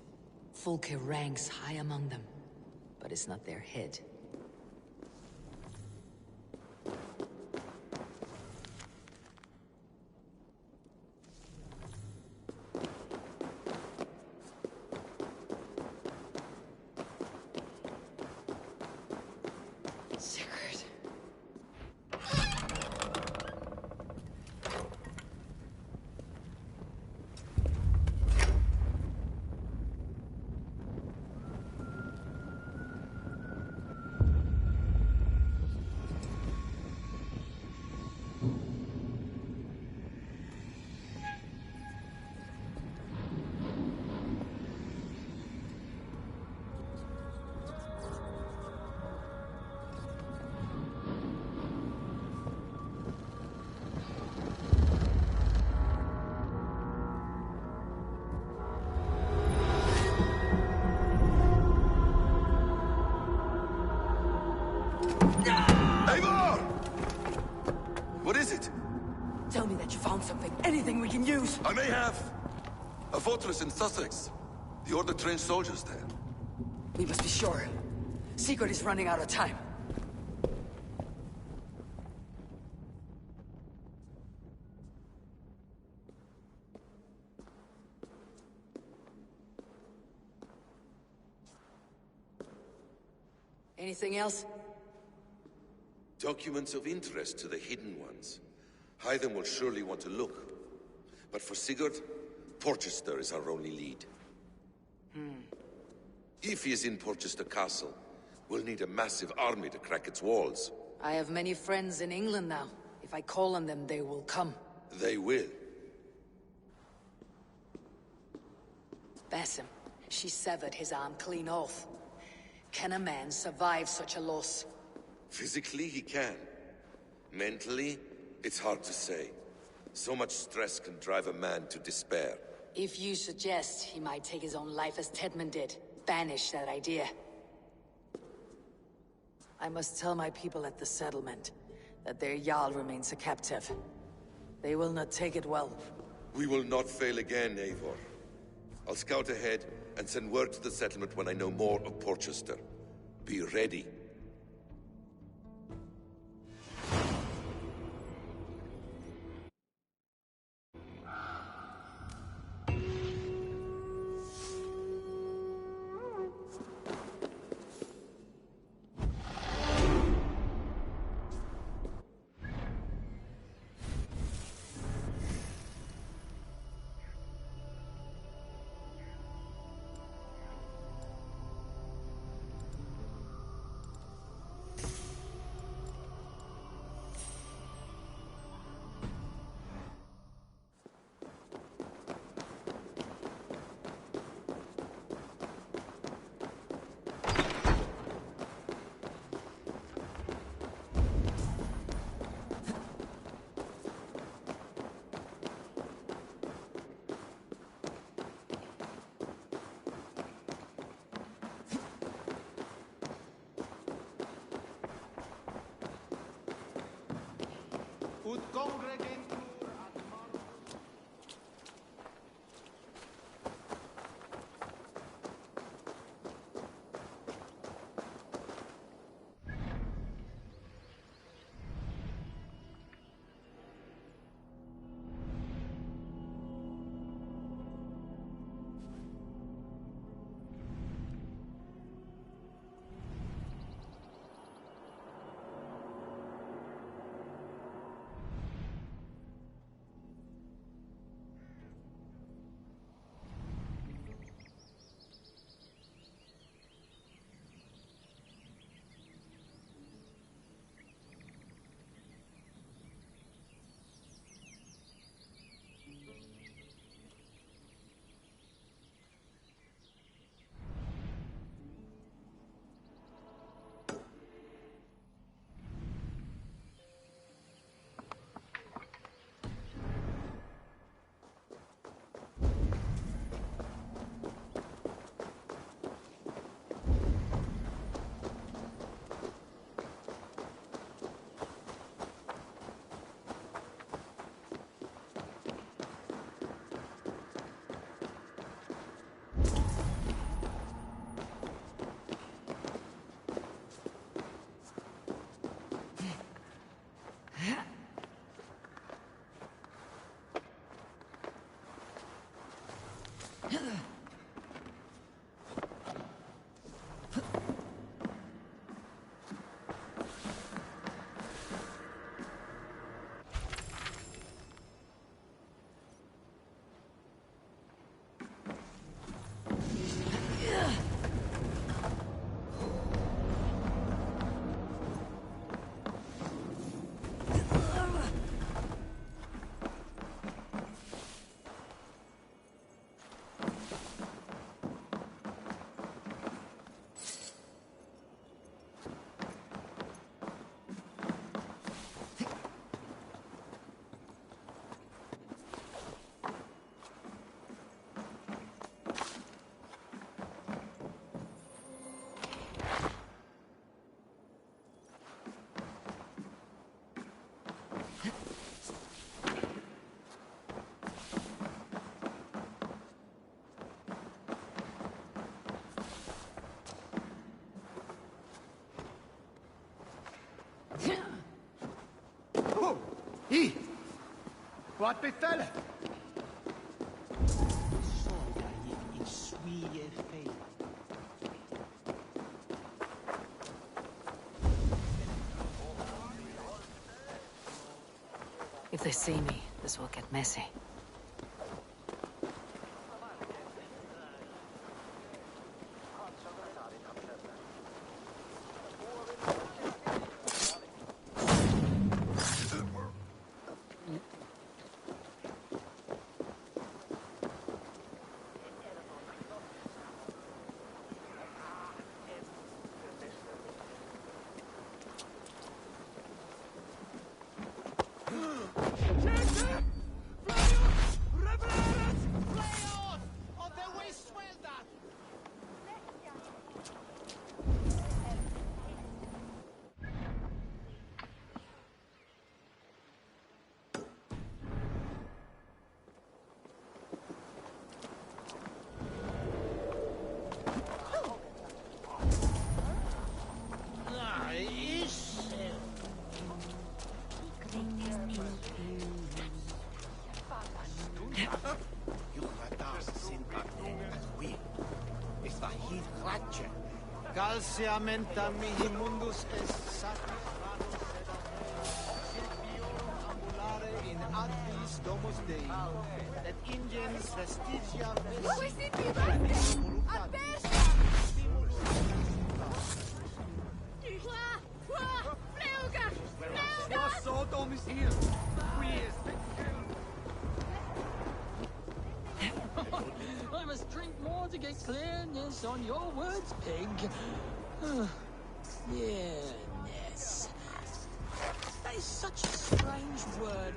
Fulke ranks high among them, but it's not their head. Eivor! What is it? Tell me that you found something. Anything we can use. I may have. A fortress in Sussex. The Order trained soldiers there. We must be sure. Secret is running out of time. Anything else? Documents of interest to the Hidden Ones. Hyden will surely want to look. But for Sigurd, Porchester is our only lead. If he is in Porchester Castle, we'll need a massive army to crack its walls. I have many friends in England now. If I call on them, they will come. They will. Basim, she severed his arm clean off. Can a man survive such a loss? Physically, he can. Mentally, it's hard to say. So much stress can drive a man to despair. If you suggest he might take his own life as Tedman did, banish that idea. I must tell my people at the settlement that their Jarl remains a captive. They will not take it well. We will not fail again, Eivor. I'll scout ahead and send word to the settlement when I know more of Porchester. Be ready. Wat befell? If they see me, this will get messy. Iniziamenta mihi mundus est sacrificado Silviorum ambulare in advis domus Dei, et ingens vestigia Sodom is here! I must drink more to get clearness on your words, pig. Clearness. That is such a strange word.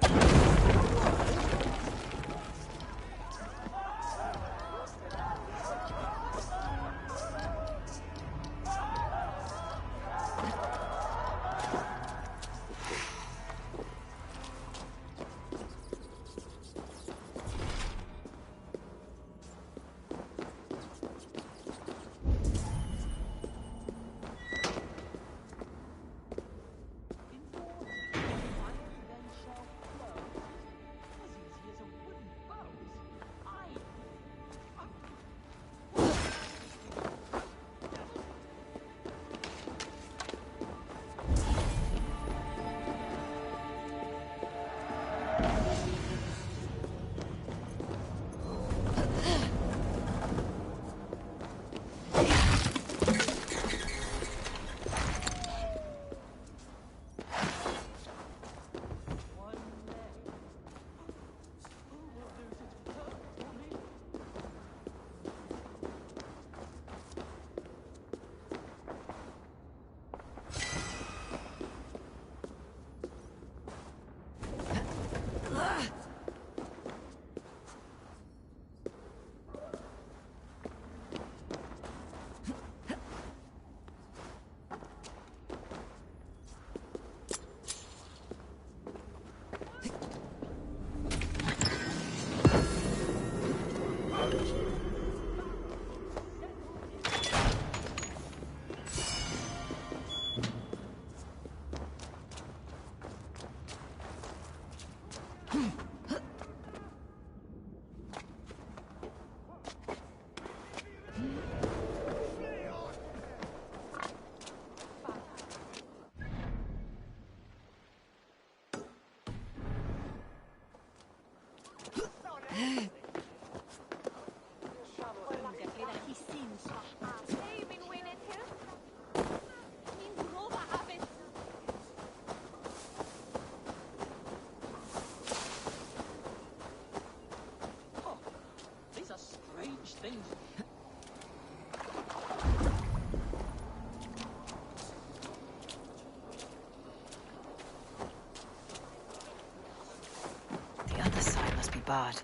The other side must be barred.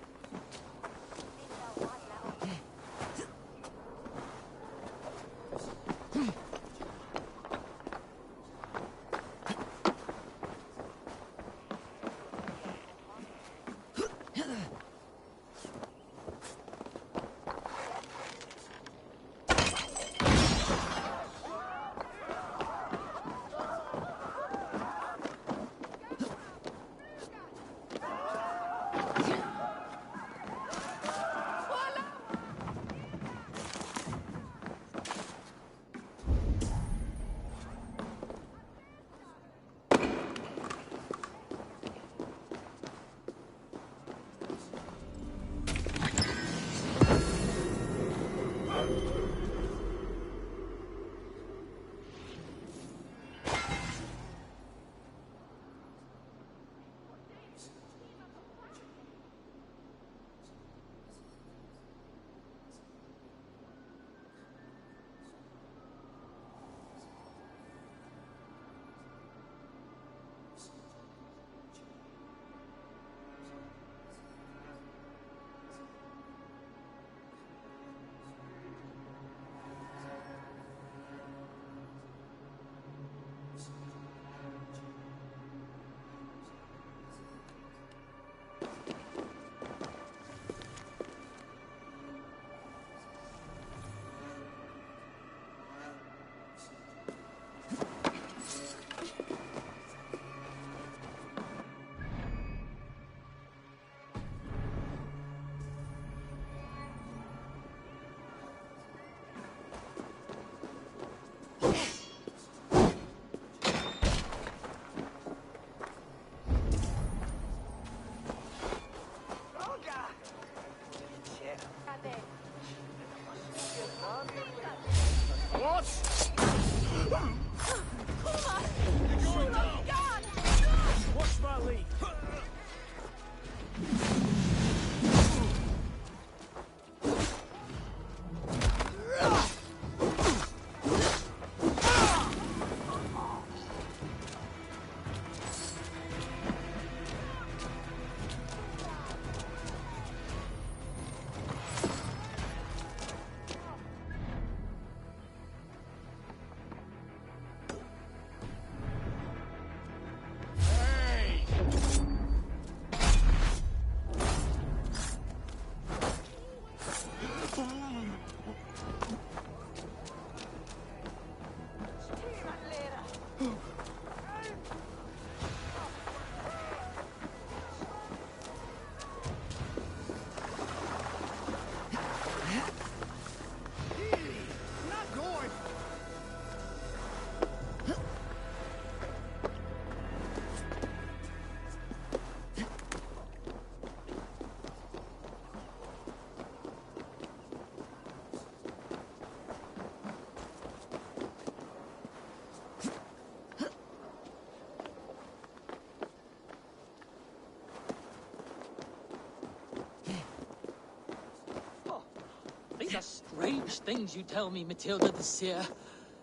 strange things you tell me, Matilda the Seer.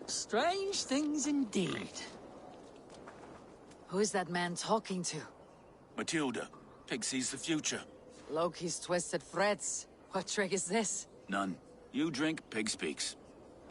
Strange things indeed. Who is that man talking to? Matilda. Pig sees the future. Loki's twisted threads. What trick is this? None. You drink, pig speaks.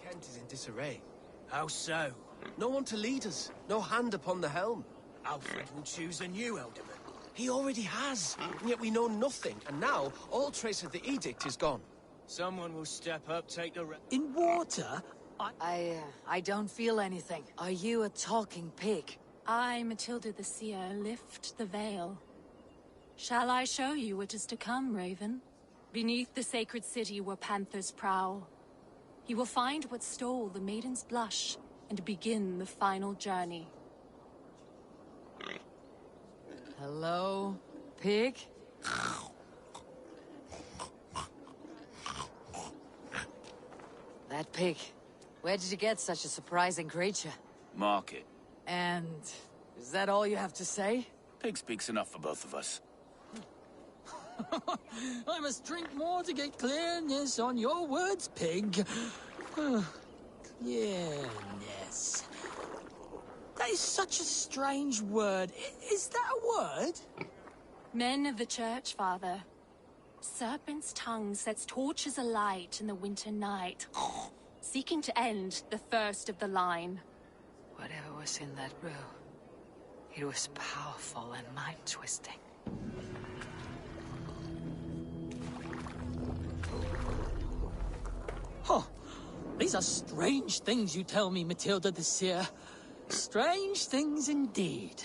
Kent is in disarray. How so? No one to lead us. No hand upon the helm. Alfred will choose a new Elderman. He already has, and yet we know nothing. And now, all trace of the edict is gone. Someone will step up, take the... In water? I don't feel anything. Are you a talking pig? I, Matilda the Seer, lift the veil. Shall I show you what is to come, Raven? Beneath the sacred city where panthers prowl, you will find what stole the maiden's blush and begin the final journey. Hello, pig? That pig. Where did you get such a surprising creature? Market. And is that all you have to say? Pig speaks enough for both of us. I must drink more to get clearness on your words, pig. Clearness. That is such a strange word. Is that a word? Men of the church, Father. Serpent's tongue sets torches alight in the winter night, seeking to end the thirst of the line. Whatever was in that brew, it was powerful and mind-twisting. Huh. These are strange things you tell me, Matilda the Seer. Strange things indeed.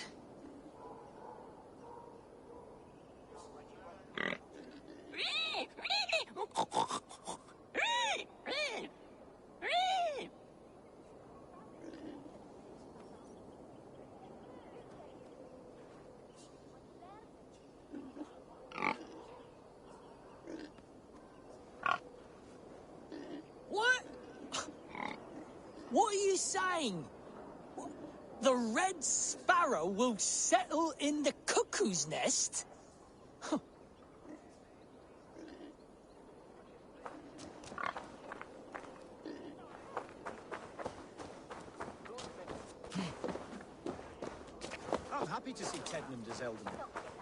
What are you saying? The red sparrow will settle in the cuckoo's nest? Huh. I'm happy to see Tedmund as Elderman.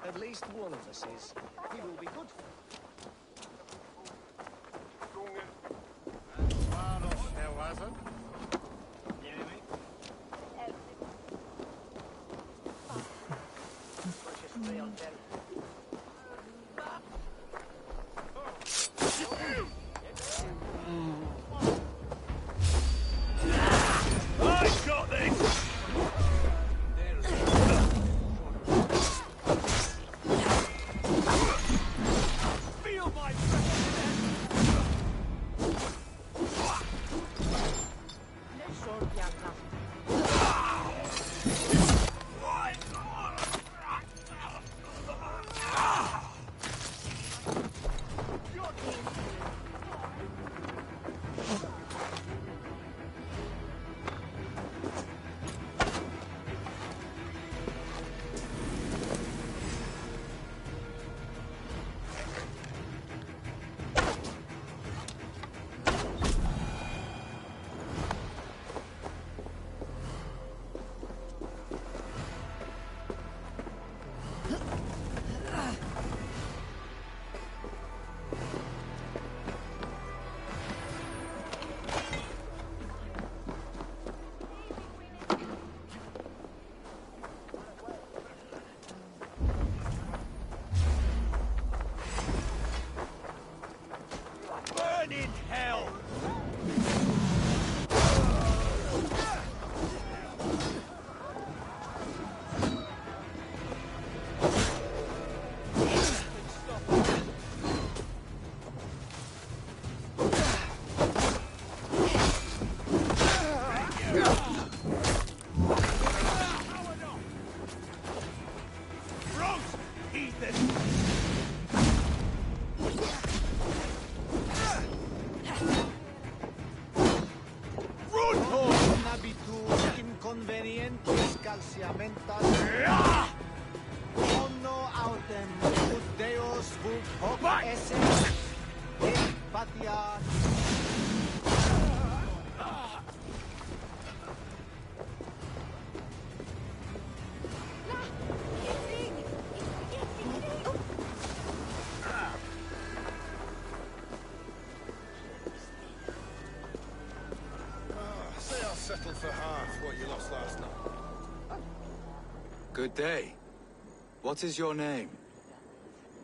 At least one of us is. He will be good for Good day. What is your name?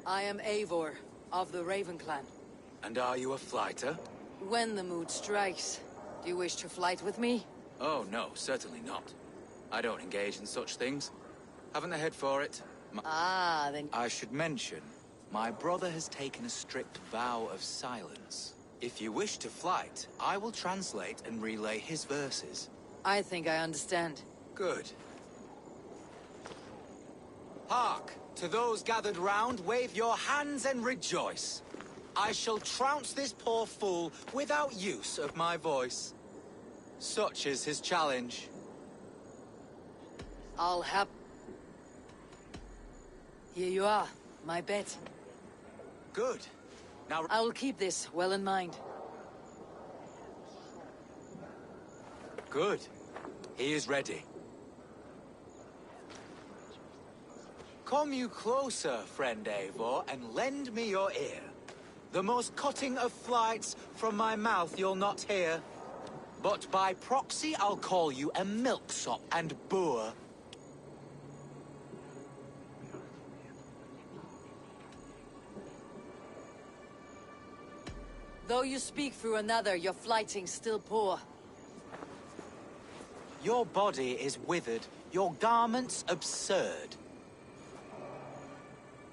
I am Eivor, of the Raven Clan. And are you a flighter? When the mood strikes. Do you wish to flight with me? Oh, no, certainly not. I don't engage in such things. Haven't the head for it. Then... I should mention, my brother has taken a strict vow of silence. If you wish to flight, I will translate and relay his verses. I think I understand. Good. Hark! To those gathered round, wave your hands and rejoice. I shall trounce this poor fool without use of my voice. Such is his challenge. I'll have... Here you are, my bet. Good. Now... I will keep this well in mind. Good. He is ready. Come you closer, friend Eivor, and lend me your ear. The most cutting of flights from my mouth you'll not hear. But by proxy I'll call you a milksop and boor. Though you speak through another, your flighting's still poor. Your body is withered, your garments absurd.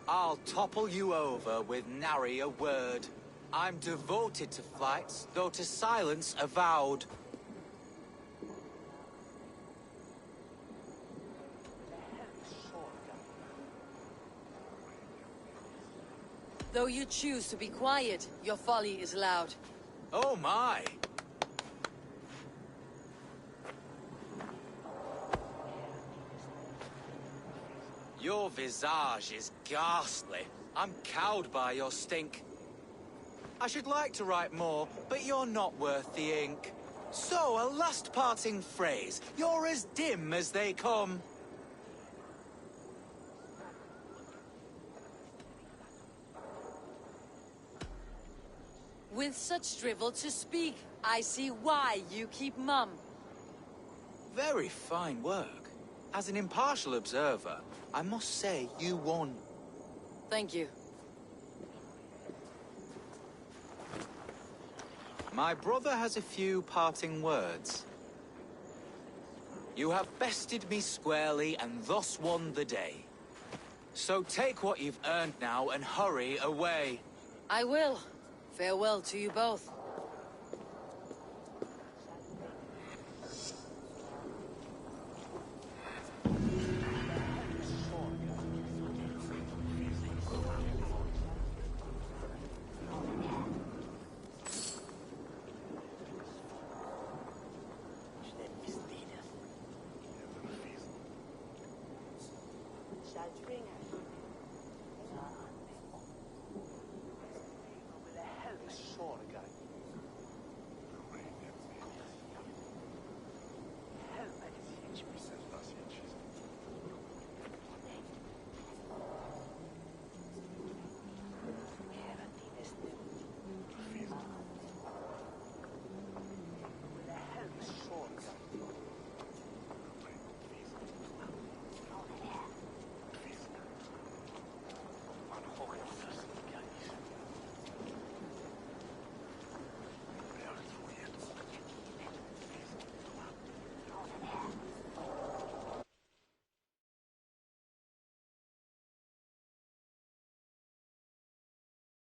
I'll topple you over with nary a word. I'm devoted to flights, though to silence avowed. Though you choose to be quiet, your folly is loud. Oh my! Your visage is ghastly. I'm cowed by your stink. I should like to write more, but you're not worth the ink. So, a last parting phrase. You're as dim as they come. With such drivel to speak, I see why you keep mum. Very fine work. As an impartial observer, I must say you won. Thank you. My brother has a few parting words. You have bested me squarely and thus won the day. So take what you've earned now and hurry away. I will. Farewell to you both. Shall bring her.